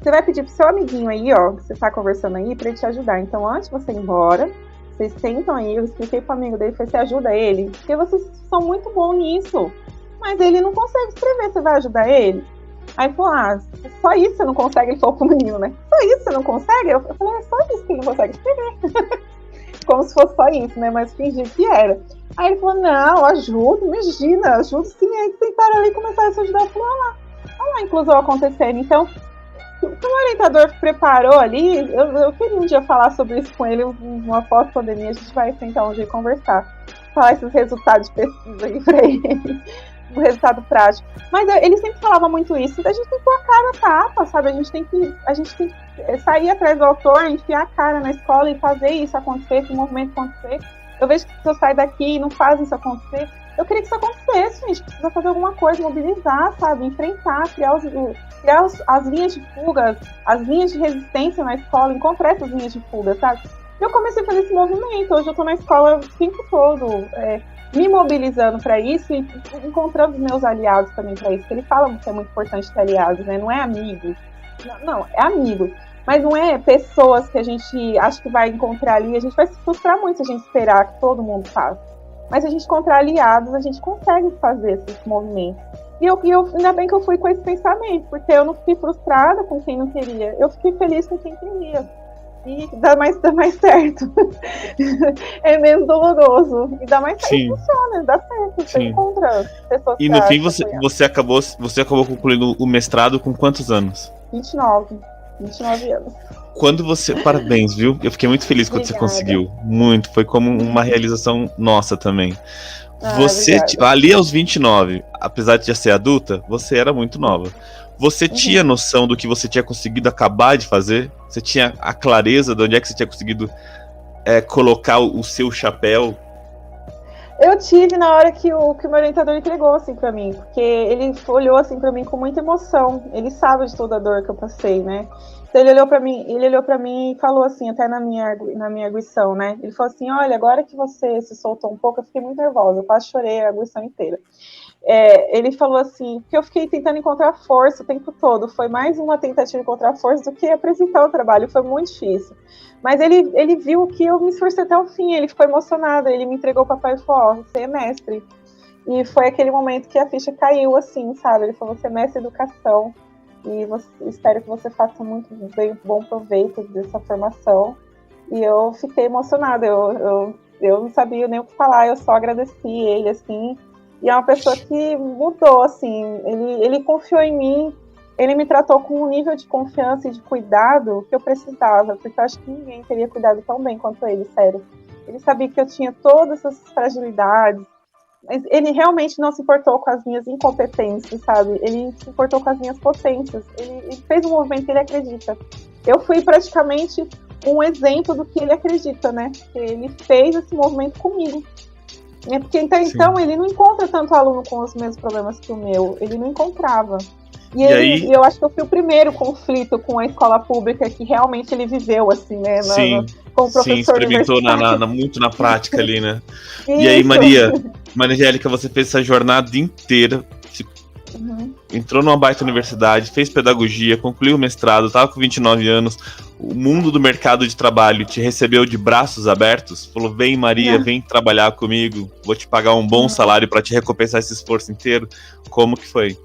Você vai pedir pro seu amiguinho aí, que você tá conversando aí, pra ele te ajudar. Então, antes de você ir embora, vocês sentam aí, eu expliquei pro amigo dele, falei, você ajuda ele? Porque vocês são muito bons nisso. Mas ele não consegue escrever, você vai ajudar ele? Aí falou, só isso você não consegue? Ele falou pro menino, né? Só isso você não consegue? Eu falei, é só isso que ele não consegue escrever. Como se fosse só isso, né? Mas fingi que era. Aí ele falou, não, ajuda, imagina, ajuda sim. Aí sentaram ali e começaram a se ajudar. Eu falei, olha lá a inclusão acontecendo. Então, o que o orientador preparou ali, eu queria um dia falar sobre isso com ele, uma pós-pandemia, a gente vai sentar um dia e conversar. Falar esses resultados de pesquisa aí pra ele, o resultado prático. Mas ele sempre falava muito isso, a gente tem que pôr a cara a tapa, sabe? A gente tem que sair atrás do autor, enfiar a cara na escola e fazer isso acontecer, esse movimento acontecer. Eu vejo que as pessoas saem daqui e não fazem isso acontecer. Eu queria que isso acontecesse, gente. Precisa fazer alguma coisa, mobilizar, sabe? Enfrentar, criar as linhas de fuga, as linhas de resistência na escola, encontrar essas linhas de fuga, sabe? Eu comecei a fazer esse movimento. Hoje eu tô na escola o tempo todo, me mobilizando para isso e encontrando os meus aliados também para isso. Ele fala que é muito importante ter aliados, né? Não é amigos. Não, é amigos. Mas não é pessoas que a gente acha que vai encontrar ali. A gente vai se frustrar muito se a gente esperar que todo mundo faça. Mas se a gente encontrar aliados, a gente consegue fazer esse movimento. E eu ainda bem que eu fui com esse pensamento, porque eu não fiquei frustrada com quem não queria. Eu fiquei feliz com quem queria. E dá mais certo. É menos doloroso. E dá mais certo. Sim. Funciona, dá certo. Você encontra pessoas. E no fim você acabou concluindo o mestrado com quantos anos? 29 anos. Parabéns, viu? Eu fiquei muito feliz quando Obrigada. Você conseguiu. Muito. Foi como uma realização nossa também. Você, ali aos 29, apesar de já ser adulta, você era muito nova. Você tinha noção do que você tinha conseguido acabar de fazer? Você tinha a clareza de onde é que você tinha conseguido colocar o seu chapéu? Eu tive na hora que o meu orientador entregou assim pra mim, porque ele olhou assim pra mim com muita emoção. Ele sabe de toda a dor que eu passei, né? Então ele olhou pra mim e falou assim, até na minha arguição, né? Ele falou assim, olha, agora que você se soltou um pouco, eu fiquei muito nervosa, eu quase chorei a arguição inteira. Ele falou assim, que eu fiquei tentando encontrar força o tempo todo, foi mais uma tentativa de encontrar força do que apresentar o trabalho, foi muito difícil. Mas ele viu que eu me esforcei até o fim, ele ficou emocionado, ele me entregou o papel e falou, você é mestre. E foi aquele momento que a ficha caiu, assim, sabe? Ele falou, você é mestre de educação, e espero que você faça muito bom proveito dessa formação. E eu fiquei emocionada, eu não sabia nem o que falar, eu só agradeci ele, assim. E é uma pessoa que mudou, assim, ele confiou em mim, ele me tratou com um nível de confiança e de cuidado que eu precisava, porque eu acho que ninguém teria cuidado tão bem quanto ele, sério. Ele sabia que eu tinha todas essas fragilidades, mas ele realmente não se importou com as minhas incompetências, sabe? Ele se importou com as minhas potências. Ele fez um movimento que ele acredita. Eu fui praticamente um exemplo do que ele acredita, né? Porque ele fez esse movimento comigo. Porque então ele não encontra tanto aluno com os mesmos problemas que o meu. Ele não encontrava. E eu acho que eu fui o primeiro conflito com a escola pública que realmente ele viveu, assim, né? Como professor. Sim, experimentou muito na prática ali, né? E aí, Maria Angélica, você fez essa jornada inteira, entrou numa baita universidade, fez pedagogia, concluiu o mestrado, estava com 29 anos, o mundo do mercado de trabalho te recebeu de braços abertos, falou, vem Maria, vem trabalhar comigo, vou te pagar um bom salário para te recompensar esse esforço inteiro. Como que foi?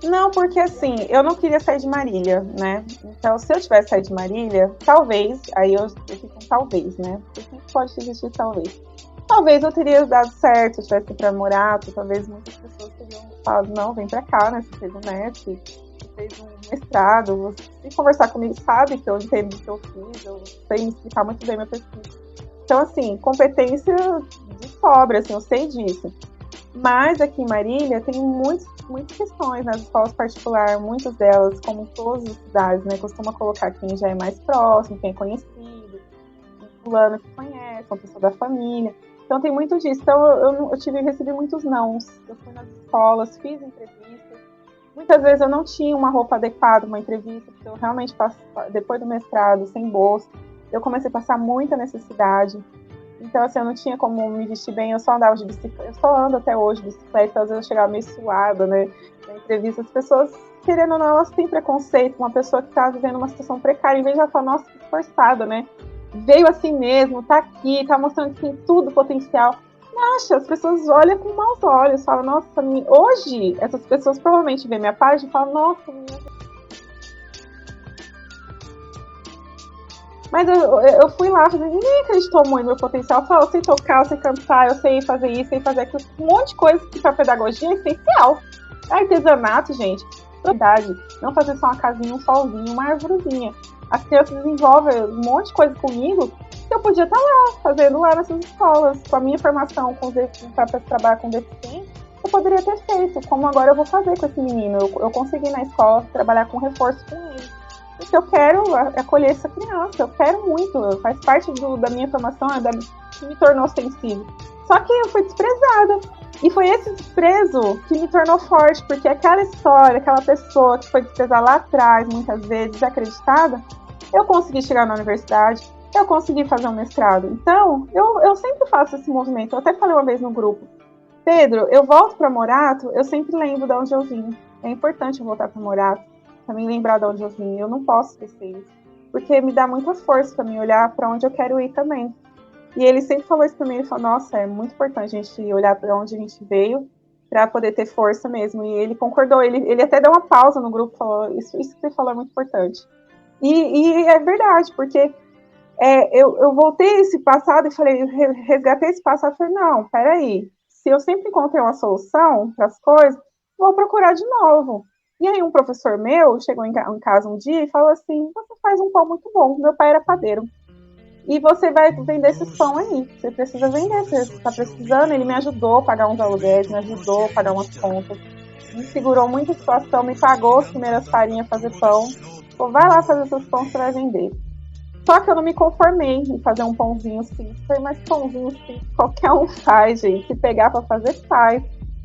Não, porque assim, eu não queria sair de Marília, né? Então, se eu tivesse saído de Marília, talvez, aí eu fico com talvez, né? Porque sempre pode existir talvez. Talvez eu teria dado certo, se eu tivesse ido pra Morato, talvez muitas pessoas teriam falado, não, vem pra cá, né? Você fez um MEC, você fez um mestrado, você se conversar comigo sabe que eu entendo o que eu fiz, eu sei me explicar muito bem minha pesquisa. Então, assim, competência de sobra, assim, eu sei disso. Mas aqui em Marília tem muitas questões nas escolas particulares, muitas delas, como em todas as cidades, né, costuma colocar quem já é mais próximo, quem é conhecido, um fulano que conhece, uma pessoa da família. Então, Então tem muito disso. Então eu recebi muitos nãos. Eu fui nas escolas, fiz entrevistas. Muitas vezes eu não tinha uma roupa adequada, uma entrevista, porque eu realmente depois do mestrado, sem bolsa, eu comecei a passar muita necessidade. Então, assim, eu não tinha como me vestir bem, eu só andava de bicicleta, eu só ando até hoje de bicicleta, às vezes eu chegava meio suada, né, na entrevista. As pessoas, querendo ou não, elas têm preconceito com uma pessoa que está vivendo uma situação precária, em vez de ela falar, nossa, que esforçada, né, veio assim mesmo, tá aqui, tá mostrando que tem tudo potencial. Acha, as pessoas olham com maus olhos, falam, nossa, hoje, essas pessoas provavelmente veem minha página e falam, nossa, minha... Mas eu fui lá, ninguém acreditou muito no meu potencial. Eu falei, eu sei tocar, eu sei cantar, eu sei fazer isso, sei fazer aquilo. Um monte de coisa que para pedagogia é essencial. Artesanato, gente, verdade. Não fazer só uma casinha, um solzinho, uma arvorezinha. As crianças desenvolvem um monte de coisa comigo que eu podia estar lá, fazendo lá nessas escolas. Com a minha formação para trabalhar com deficiente, eu poderia ter feito. Como agora eu vou fazer com esse menino. Eu consegui na escola trabalhar com reforço com ele. Porque eu quero acolher essa criança, eu quero muito, faz parte da minha formação, que me tornou sensível. Só que eu fui desprezada. E foi esse desprezo que me tornou forte, porque aquela história, aquela pessoa que foi desprezada lá atrás, muitas vezes, desacreditada, eu consegui chegar na universidade, eu consegui fazer um mestrado. Então, eu sempre faço esse movimento. Eu até falei uma vez no grupo, Pedro, eu volto para Morato, eu sempre lembro de onde eu vim. É importante eu voltar para Morato, para me lembrar de onde eu vim. Eu não posso esquecer isso, porque me dá muita força para me olhar para onde eu quero ir também. E ele sempre falou isso para mim, ele falou, nossa, é muito importante a gente olhar para onde a gente veio para poder ter força mesmo. E ele concordou, ele até deu uma pausa no grupo, falou, isso que você falou é muito importante. E é verdade, porque eu voltei esse passado e falei, resgatei esse passado e falei, não, peraí, se eu sempre encontrei uma solução para as coisas, vou procurar de novo. E aí um professor meu chegou em casa um dia e falou assim, você faz um pão muito bom, meu pai era padeiro. E você vai vender esses pão aí, você precisa vender, você está precisando. Ele me ajudou a pagar uns aluguéis, me ajudou a pagar umas contas, me segurou muita situação, me pagou as primeiras farinhas fazer pão. Falou, vai lá fazer seus pães, você vai vender. Só que eu não me conformei em fazer um pãozinho simples. Falei, mas pãozinho simples qualquer um faz, gente. Se pegar para fazer, faz.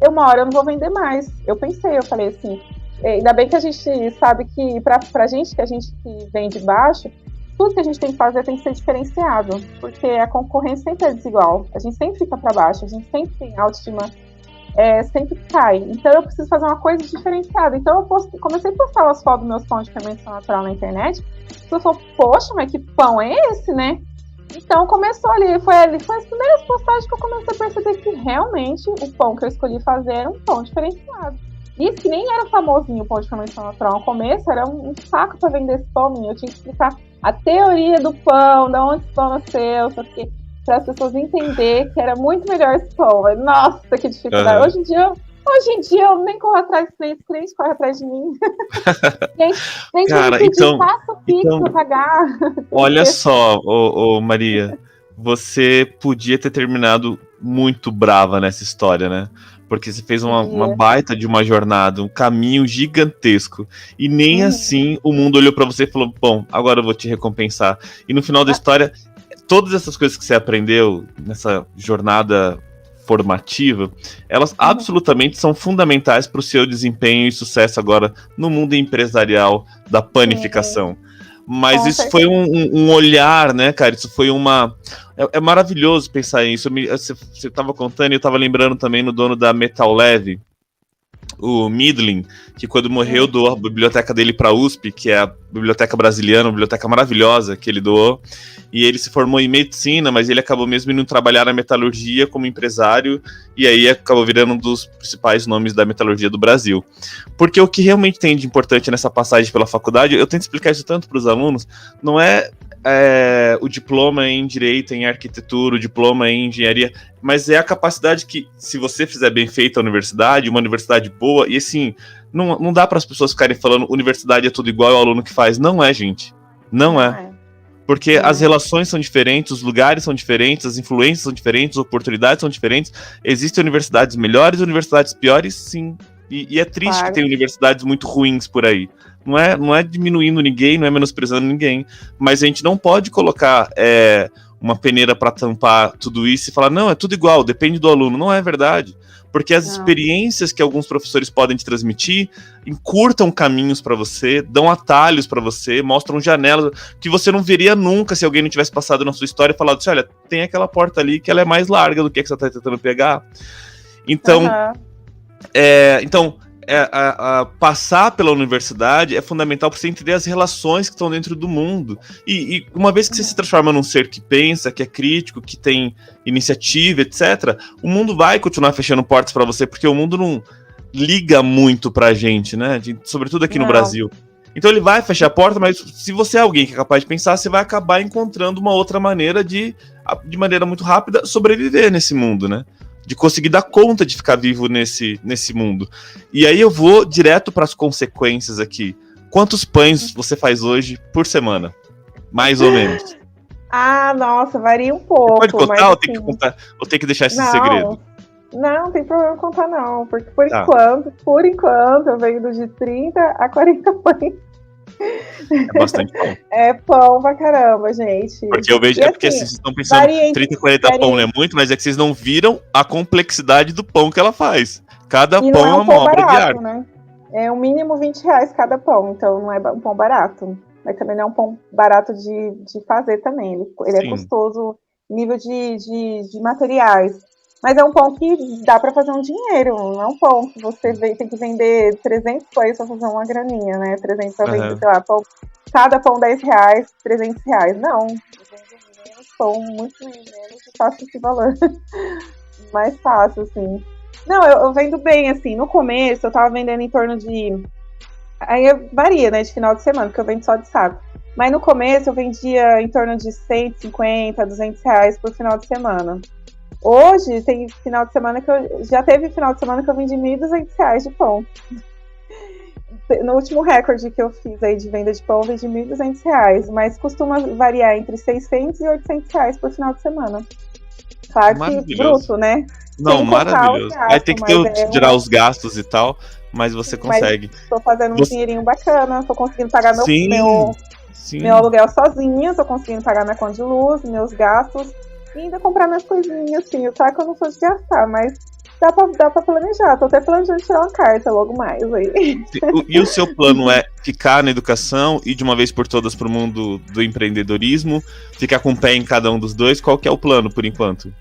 Uma hora eu não vou vender mais. Eu pensei, eu falei assim, ainda bem que a gente sabe que pra gente, que a gente que vem de baixo, tudo que a gente tem que fazer tem que ser diferenciado, porque a concorrência sempre é desigual, a gente sempre fica para baixo, a gente sempre tem autoestima, sempre cai. Então eu preciso fazer uma coisa diferenciada. Então eu comecei a postar as fotos dos meus pães de fermentação natural na internet. Eu falei, poxa, mas que pão é esse, né? Então começou ali, foi as primeiras postagens que eu comecei a perceber que realmente o pão que eu escolhi fazer era um pão diferenciado. Isso que nem era famosinho o pão de fermentação natural. No começo era um saco para vender esse pão, eu tinha que explicar a teoria do pão, de onde esse pão nasceu, para as pessoas entenderem que era muito melhor esse pão. Nossa, que dificuldade. Hoje em dia eu nem corro atrás dos clientes correm atrás de mim. gente cara, então, faça o Pix para pagar. Olha só, Maria, você podia ter terminado muito brava nessa história, né? Porque você fez uma baita de uma jornada, um caminho gigantesco. E nem assim o mundo olhou pra você e falou, bom, agora eu vou te recompensar. E no final da história, todas essas coisas que você aprendeu nessa jornada formativa, elas absolutamente são fundamentais para o seu desempenho e sucesso agora no mundo empresarial da panificação. Mas isso foi um olhar, né, cara? Isso foi uma... É maravilhoso pensar nisso. Você estava contando e eu estava lembrando também no dono da Metal Leve, o Midlin, que quando morreu doou a biblioteca dele para a USP, que é a biblioteca brasiliana, uma biblioteca maravilhosa que ele doou. E ele se formou em medicina, mas ele acabou mesmo indo trabalhar na metalurgia como empresário, e aí acabou virando um dos principais nomes da metalurgia do Brasil. Porque o que realmente tem de importante nessa passagem pela faculdade, eu tento explicar isso tanto para os alunos, não é o diploma em direito, em arquitetura, o diploma em engenharia, mas é a capacidade que, se você fizer bem feito a universidade, uma universidade boa, e assim, não dá para as pessoas ficarem falando universidade é tudo igual ao aluno que faz. Não é, gente. Não é. Porque as relações são diferentes, os lugares são diferentes, as influências são diferentes, as oportunidades são diferentes. Existem universidades melhores, universidades piores, sim. E é triste que tem universidades muito ruins por aí. Não é diminuindo ninguém, não é menosprezando ninguém. Mas a gente não pode colocar uma peneira para tampar tudo isso e falar, não, é tudo igual, depende do aluno. Não é verdade. Porque as experiências que alguns professores podem te transmitir encurtam caminhos para você, dão atalhos para você, mostram janelas que você não veria nunca se alguém não tivesse passado na sua história e falado assim, olha, tem aquela porta ali que ela é mais larga do que você está tentando pegar. Então, passar pela universidade é fundamental para você entender as relações que estão dentro do mundo. E uma vez que você se transforma num ser que pensa, que é crítico, que tem iniciativa, etc., o mundo vai continuar fechando portas para você, porque o mundo não liga muito pra gente, né? Sobretudo aqui no Brasil. Então ele vai fechar a porta, mas se você é alguém que é capaz de pensar, você vai acabar encontrando uma outra maneira de maneira muito rápida, sobreviver nesse mundo, né? De conseguir dar conta de ficar vivo nesse mundo. E aí eu vou direto para as consequências aqui. Quantos pães você faz hoje por semana? Mais ou menos. Nossa, varia um pouco. Você pode contar, mas, ou tem que contar, ou tem que deixar esse segredo? Não tem problema contar não, porque por enquanto eu vendo de 30 a 40 pães. É bastante pão. É pão pra caramba, gente. Porque eu vejo, porque assim, vocês estão pensando 30, 40 pão não é muito, mas é que vocês não viram a complexidade do pão que ela faz. Cada pão é uma obra de arte. Né? É o mínimo R$20 cada pão, então não é um pão barato. Mas também não é um pão barato de fazer também. Ele é custoso nível de materiais. Mas é um pão que dá para fazer um dinheiro, não é um pão que você tem que vender 300 pães para fazer uma graninha, né? 300 para vender, sei lá, pão, cada pão R$10, R$300. Não, eu vendo menos pão, muito menos, e faço esse valor. Mais fácil, assim. Não, eu vendo bem, assim, no começo eu tava vendendo em torno de... Aí varia, né, de final de semana, porque eu vendo só de sábado. Mas no começo eu vendia em torno de 150, R$200 por final de semana. Hoje tem final de semana que já teve final de semana que eu vendi R$1.200 de pão. No último recorde que eu fiz aí de venda de pão, eu vendi R$1.200, mas costuma variar entre R$600 e R$800 por final de semana. Claro que bruto, né? Não, maravilhoso. Aí tem que tirar os gastos e tal, mas você consegue. Tô fazendo um dinheirinho bacana, tô conseguindo pagar meu aluguel sozinha, tô conseguindo pagar minha conta de luz, meus gastos. E ainda comprar minhas coisinhas, assim. Claro que eu não sou de gastar, mas dá pra planejar. Tô até planejando tirar uma carta logo mais aí. E o seu plano é ficar na educação e de uma vez por todas pro mundo do empreendedorismo? Ficar com o pé em cada um dos dois? Qual que é o plano, por enquanto?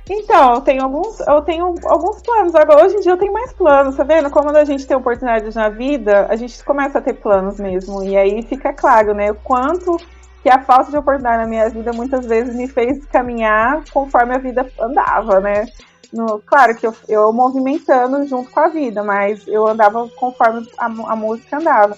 Então, eu tenho alguns planos. Agora, hoje em dia eu tenho mais planos, tá vendo? Como a gente tem oportunidades na vida, a gente começa a ter planos mesmo. E aí fica claro, né? O quanto que a falta de oportunidade na minha vida muitas vezes me fez caminhar conforme a vida andava, né? Claro que eu movimentando junto com a vida, mas eu andava conforme a música andava.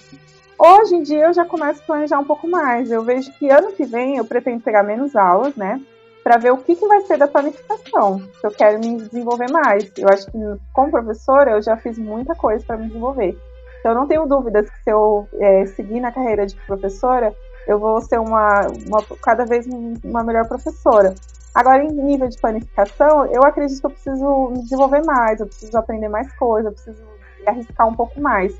Hoje em dia eu já começo a planejar um pouco mais. Eu vejo que ano que vem eu pretendo pegar menos aulas, né? Para ver o que vai ser da planificação, se eu quero me desenvolver mais. Eu acho que como professora eu já fiz muita coisa para me desenvolver. Então eu não tenho dúvidas que se eu seguir na carreira de professora, eu vou ser cada vez uma melhor professora. Agora, em nível de planificação, eu acredito que eu preciso me desenvolver mais, eu preciso aprender mais coisas, eu preciso arriscar um pouco mais.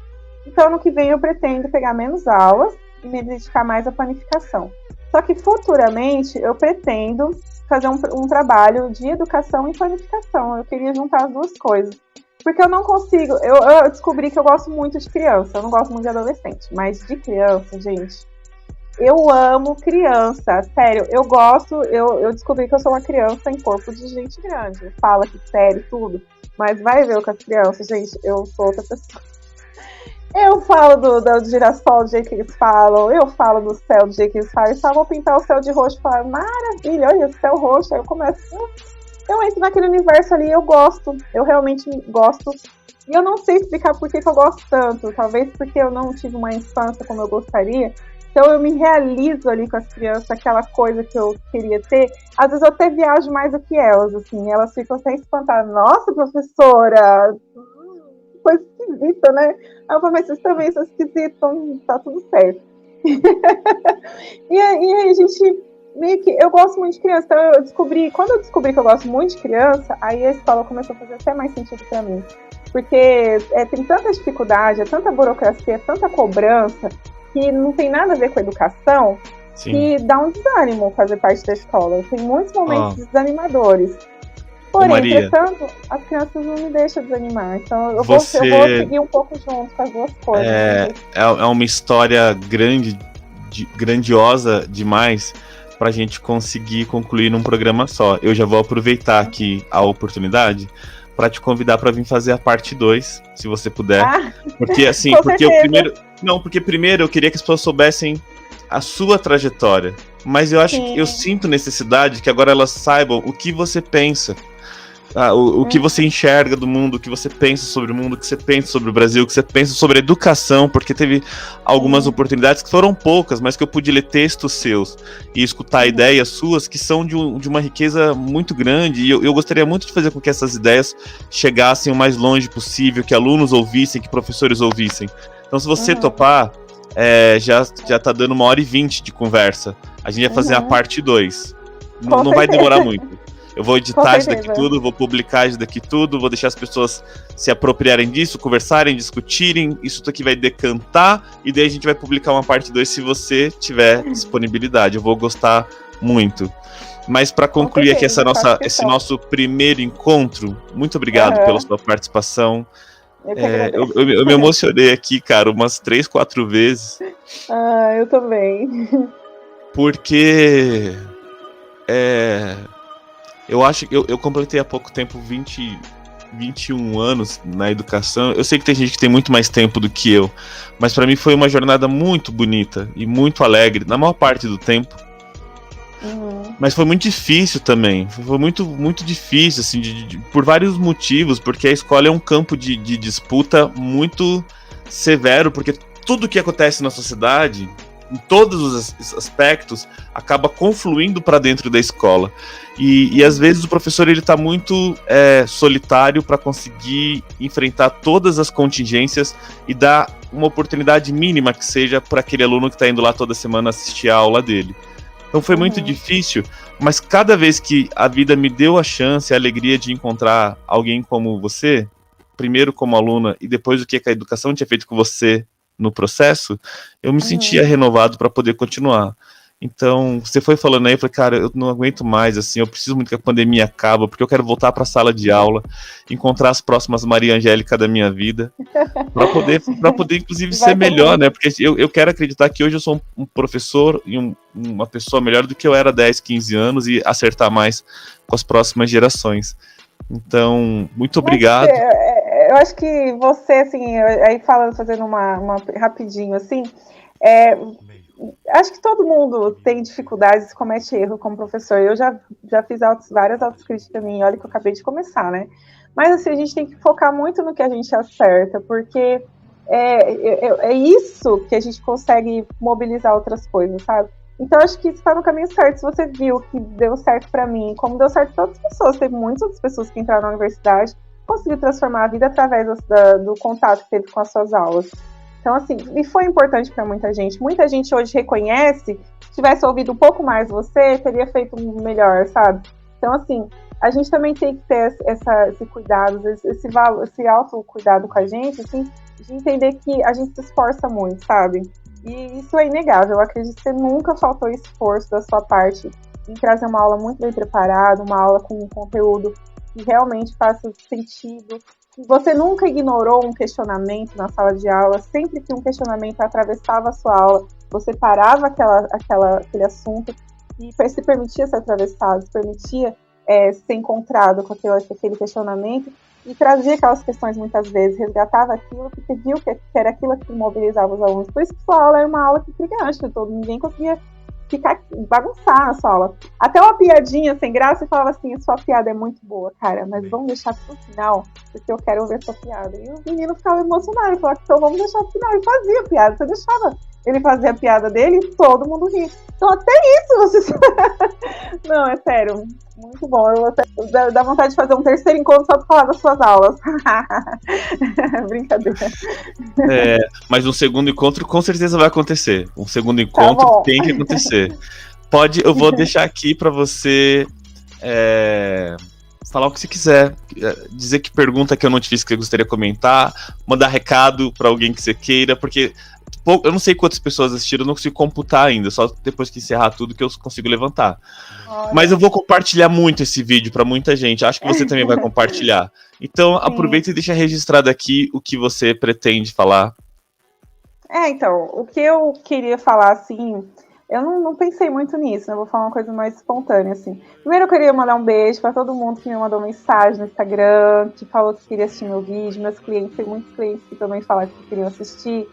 Então, ano que vem, eu pretendo pegar menos aulas e me dedicar mais à planificação. Só que, futuramente, eu pretendo fazer um trabalho de educação e planificação. Eu queria juntar as duas coisas. Porque eu não consigo... Eu descobri que eu gosto muito de criança, eu não gosto muito de adolescente, mas de criança, gente... Eu amo criança, sério, eu descobri que eu sou uma criança em corpo de gente grande, fala que sério, tudo, mas vai ver com as crianças, gente, eu sou outra pessoa. Eu falo do girassol do jeito que eles falam, eu falo do céu do jeito que eles falam, eles só vão pintar o céu de roxo e falar, maravilha, olha o céu roxo, aí eu começo, eu entro naquele universo ali, eu realmente gosto, e eu não sei explicar por que eu gosto tanto, talvez porque eu não tive uma infância como eu gostaria. Então eu me realizo ali com as crianças, aquela coisa que eu queria ter. Às vezes eu até viajo mais do que elas, assim. Elas ficam até espantadas. Nossa, professora! Coisa esquisita, né? Aí eu falo, mas vocês também são esquisitos, então tá tudo certo. E aí a gente meio que... Eu gosto muito de criança, então quando eu descobri que eu gosto muito de criança, aí a escola começou a fazer até mais sentido pra mim. Porque tem tanta dificuldade, tanta burocracia, tanta cobrança, que não tem nada a ver com a educação, Sim. que dá um desânimo fazer parte da escola. Tem muitos momentos desanimadores. Porém, entretanto, as crianças não me deixam desanimar. Então eu vou seguir um pouco junto com as duas coisas. É uma história grandiosa demais pra gente conseguir concluir num programa só. Eu já vou aproveitar aqui a oportunidade para te convidar para vir fazer a parte 2, se você puder. Porque assim, porque primeiro eu queria que as pessoas soubessem a sua trajetória, mas eu acho que eu sinto necessidade que agora elas saibam o que você pensa. O que você enxerga do mundo, o que você pensa sobre o mundo, o que você pensa sobre o Brasil, o que você pensa sobre a educação, porque teve algumas oportunidades que foram poucas, mas que eu pude ler textos seus e escutar ideias suas que são de uma riqueza muito grande, e eu gostaria muito de fazer com que essas ideias chegassem o mais longe possível, que alunos ouvissem, que professores ouvissem. Então, se você topar, já tá dando 1h20 de conversa. A gente vai fazer a parte 2. Não vai demorar muito. Eu vou editar isso daqui tudo, vou publicar isso daqui tudo, vou deixar as pessoas se apropriarem disso, conversarem, discutirem. Isso daqui vai decantar e daí a gente vai publicar uma parte 2 se você tiver disponibilidade. Eu vou gostar muito. Mas para concluir aqui esse nosso primeiro encontro, muito obrigado pela sua participação. Eu me emocionei aqui, cara, umas 3, 4 vezes. Eu também. Porque eu acho que eu completei há pouco tempo 21 anos na educação. Eu sei que tem gente que tem muito mais tempo do que eu, mas para mim foi uma jornada muito bonita e muito alegre, na maior parte do tempo. Mas foi muito difícil também. Foi muito, muito difícil, assim, por vários motivos, porque a escola é um campo de disputa muito severo, porque tudo que acontece na sociedade, em todos os aspectos, acaba confluindo para dentro da escola. E às vezes o professor ele está muito solitário para conseguir enfrentar todas as contingências e dar uma oportunidade mínima que seja para aquele aluno que está indo lá toda semana assistir a aula dele. Então foi muito difícil, mas cada vez que a vida me deu a chance, a alegria de encontrar alguém como você, primeiro como aluna e depois o que a educação tinha feito com você no processo, eu me sentia renovado para poder continuar. Então, você foi falando aí, eu falei, cara, eu não aguento mais, assim, eu preciso muito que a pandemia acabe, porque eu quero voltar para a sala de aula, encontrar as próximas Maria Angélica da minha vida, para poder inclusive, ser melhor, né? Porque eu quero acreditar que hoje eu sou um professor e uma pessoa melhor do que eu era 10, 15 anos e acertar mais com as próximas gerações. Então, muito obrigado. Eu acho que você, assim, aí fazendo uma rapidinho, assim, acho que todo mundo tem dificuldades e comete erro como professor. Eu já fiz várias autocríticas também, olha que eu acabei de começar, né? Mas assim, a gente tem que focar muito no que a gente acerta, porque é isso que a gente consegue mobilizar outras coisas, sabe? Então, acho que está no caminho certo. Se você viu que deu certo para mim, como deu certo para outras pessoas, teve muitas outras pessoas que entraram na universidade, conseguiu transformar a vida através do contato que teve com as suas aulas. Então, assim, e foi importante para muita gente. Muita gente hoje reconhece, se tivesse ouvido um pouco mais você, teria feito melhor, sabe? Então, assim, a gente também tem que ter esse cuidado, esse autocuidado com a gente, assim, de entender que a gente se esforça muito, sabe? E isso é inegável. Eu acredito que você nunca faltou esforço da sua parte em trazer uma aula muito bem preparada, uma aula com um conteúdo que realmente faça sentido. Você nunca ignorou um questionamento na sala de aula. Sempre que um questionamento atravessava a sua aula, você parava aquele assunto e se permitia ser atravessado, se permitia ser encontrado com aquele questionamento e trazia aquelas questões muitas vezes, resgatava aquilo, porque viu que era aquilo que mobilizava os alunos. Por isso que sua aula era uma aula que brilhante, ninguém conseguia bagunçar na sua aula. Até uma piadinha sem graça e falava assim, sua piada é muito boa, cara, mas vamos deixar pro final, porque eu quero ouvir sua piada. E o menino ficava emocionado, falava, então vamos deixar pro final. Ele fazia a piada, você deixava ele fazer a piada dele e todo mundo ria. Então até isso você... Não, é sério, muito bom. Dá vontade de fazer um terceiro encontro só pra falar das suas aulas. Brincadeira. Mas um segundo encontro com certeza vai acontecer. Um segundo encontro tem que acontecer. Eu vou deixar aqui pra você falar o que você quiser, dizer que pergunta que eu não te fiz que eu gostaria de comentar, mandar recado pra alguém que você queira, porque eu não sei quantas pessoas assistiram, eu não consigo computar ainda, só depois que encerrar tudo que eu consigo levantar. Olha. Mas eu vou compartilhar muito esse vídeo pra muita gente, acho que você também vai compartilhar. Então, aproveita e deixa registrado aqui o que você pretende falar. Então, o que eu queria falar, assim, eu não pensei muito nisso, né? Eu vou falar uma coisa mais espontânea, assim. Primeiro eu queria mandar um beijo para todo mundo que me mandou mensagem no Instagram, que falou que queria assistir meu vídeo, meus clientes, tem muitos clientes que também falaram que queriam assistir.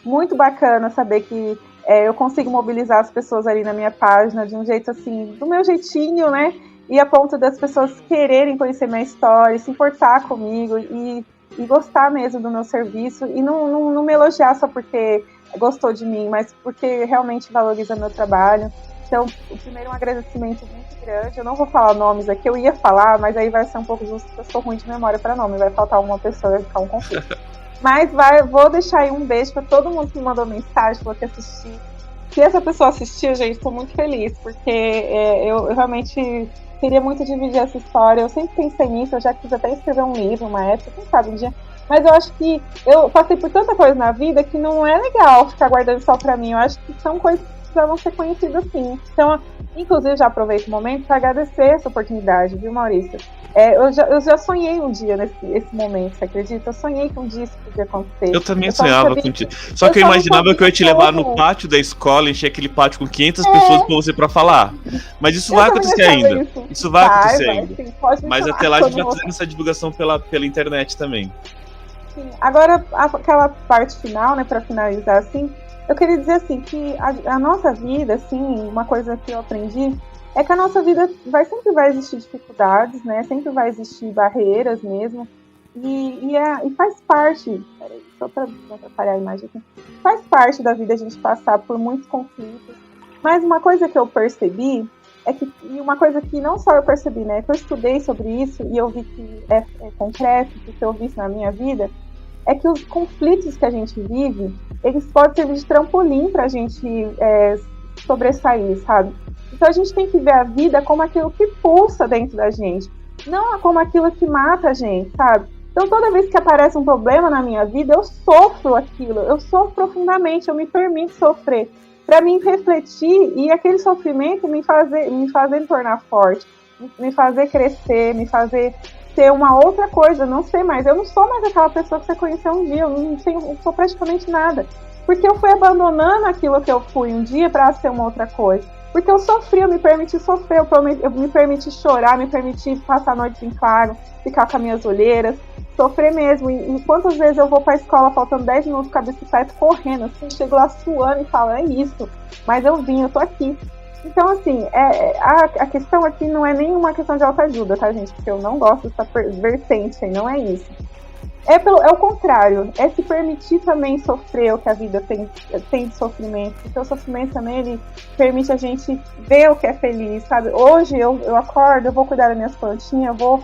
Muito bacana saber que eu consigo mobilizar as pessoas ali na minha página de um jeito, assim, do meu jeitinho, né? E a ponto das pessoas quererem conhecer minha história, se importar comigo e gostar mesmo do meu serviço e não me elogiar só porque gostou de mim, mas porque realmente valoriza meu trabalho. Então, primeiro, um agradecimento muito grande. Eu não vou falar nomes aqui, eu ia falar, mas aí vai ser um pouco justo, porque eu sou ruim de memória para nome, vai faltar uma pessoa, vai ficar um conflito. Mas vou deixar aí um beijo para todo mundo que me mandou mensagem, falou que assistiu. Se essa pessoa assistiu, gente, estou muito feliz, porque eu realmente queria muito dividir essa história. Eu sempre pensei nisso, eu já quis até escrever um livro, uma época, quem sabe um dia. Mas eu acho que eu passei por tanta coisa na vida que não é legal ficar guardando só pra mim. Eu acho que são coisas que precisavam ser conhecidas sim. Então, inclusive, já aproveito o momento para agradecer essa oportunidade, viu, Maurício? Eu já sonhei um dia nesse momento, você acredita? Eu sonhei que um dia isso podia acontecer. Eu também sonhava contigo. Só que eu imaginava que eu ia te levar no pátio da escola, encher aquele pátio com 500 pessoas com você pra falar. Mas isso vai acontecer ainda. Isso vai acontecer ainda. Sim, mas até lá a gente vai fazendo essa divulgação pela internet também. Sim. Agora, aquela parte final, né, pra finalizar, assim, eu queria dizer assim, que a nossa vida, assim, uma coisa que eu aprendi é que a nossa vida sempre vai existir dificuldades, né? Sempre vai existir barreiras mesmo. E faz parte, peraí, só para não atrapalhar a imagem aqui, faz parte da vida a gente passar por muitos conflitos. Mas uma coisa que eu percebi e uma coisa que não só eu percebi, né? Que eu estudei sobre isso e eu vi que é concreto, que eu vi isso na minha vida, é que os conflitos que a gente vive, eles podem servir de trampolim para a gente sobressair, sabe? Então a gente tem que ver a vida como aquilo que pulsa dentro da gente, não como aquilo que mata a gente, sabe? Então toda vez que aparece um problema na minha vida, eu sofro aquilo, eu sofro profundamente, eu me permito sofrer, para mim refletir e aquele sofrimento me fazer me tornar forte, me fazer crescer, me fazer ser uma outra coisa, não sei mais, eu não sou mais aquela pessoa que você conheceu um dia, eu sou praticamente nada, porque eu fui abandonando aquilo que eu fui um dia para ser uma outra coisa. Porque eu sofri, eu me permiti sofrer, eu me permiti chorar, me permiti passar a noite em claro, ficar com as minhas olheiras, sofrer mesmo. E quantas vezes eu vou pra escola faltando 10 minutos com a bicicleta correndo, assim, chego lá suando e falo, é isso, mas eu vim, eu tô aqui. Então, assim, a questão aqui não é nenhuma questão de autoajuda, tá, gente? Porque eu não gosto dessa vertente aí, não é isso. É o contrário, é se permitir também sofrer o que a vida tem de sofrimento, porque o sofrimento também ele permite a gente ver o que é feliz, sabe? Hoje eu acordo, eu vou cuidar das minhas plantinhas, eu vou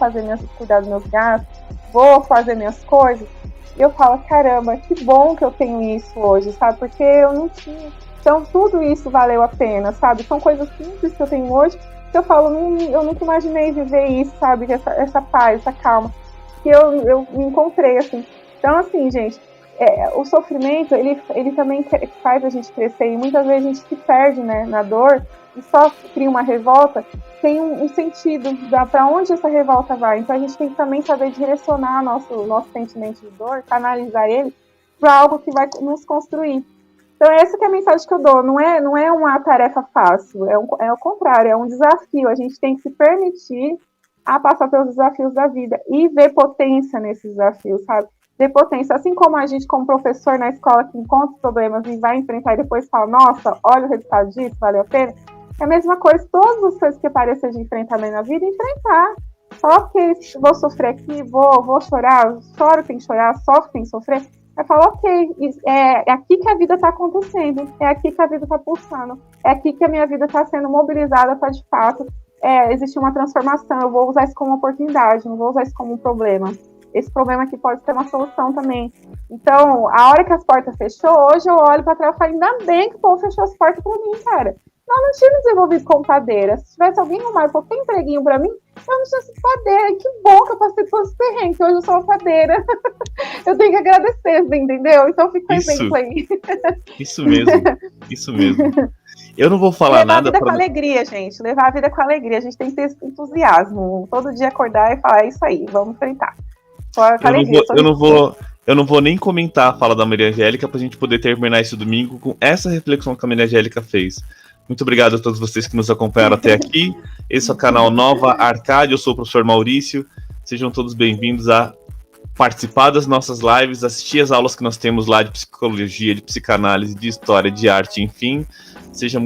cuidar dos meus gatos, vou fazer minhas coisas, e eu falo, caramba, que bom que eu tenho isso hoje, sabe? Porque eu não tinha. Então tudo isso valeu a pena, sabe? São coisas simples que eu tenho hoje, que eu falo, eu nunca imaginei viver isso, sabe? Essa paz, essa calma. Que eu me encontrei, assim. Então, assim, gente, o sofrimento, ele também faz a gente crescer, e muitas vezes a gente se perde, né, na dor, e só cria uma revolta, tem um sentido para onde essa revolta vai. Então, a gente tem que também saber direcionar nosso sentimento de dor, canalizar ele para algo que vai nos construir. Então, essa que é a mensagem que eu dou. Não é uma tarefa fácil, é o contrário, é um desafio. A gente tem que se permitir a passar pelos desafios da vida e ver potência nesses desafios, sabe? Ver potência, assim como a gente, como professor na escola, que encontra problemas e vai enfrentar e depois fala, nossa, olha o resultado disso, valeu a pena. É a mesma coisa, todas as coisas que aparecer de enfrentamento na vida, enfrentar. Só que vou sofrer aqui, vou chorar, choro, tem que chorar, sofre, tem que sofrer. Aí fala, ok, é aqui que a vida está acontecendo, é aqui que a vida está pulsando, é aqui que a minha vida está sendo mobilizada para, de fato, existe uma transformação, eu vou usar isso como oportunidade, não vou usar isso como um problema. Esse problema aqui pode ter uma solução também. Então, a hora que as portas fechou, hoje eu olho para trás e falo, ainda bem que o povo fechou as portas para mim, cara. Nós não tínhamos desenvolvido computadeira. Se tivesse alguém arrumado qualquer empreguinho pra mim, eu não tinha sido padeira. Que bom que eu passei por esse terreno, que hoje eu sou uma padeira. Eu tenho que agradecer, entendeu? Então fica um exemplo aí. Isso mesmo, isso mesmo. Eu não vou falar levar nada. Levar a vida com alegria, gente. Levar a vida com alegria. A gente tem que ter esse entusiasmo. Todo dia acordar e falar, é isso aí, vamos enfrentar. Eu não vou nem comentar a fala da Maria Angélica pra gente poder terminar esse domingo com essa reflexão que a Maria Angélica fez. Muito obrigado a todos vocês que nos acompanharam até aqui. Esse é o canal Nova Arcade, eu sou o professor Maurício. Sejam todos bem-vindos a participar das nossas lives, assistir as aulas que nós temos lá de psicologia, de psicanálise, de história, de arte, enfim. Sejam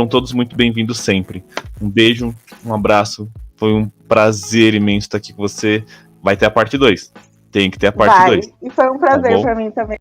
todos muito bem-vindos sempre. Um beijo, um abraço. Foi um prazer imenso estar aqui com você. Vai ter a parte 2. Tem que ter a parte 2. E foi um prazer pra mim também.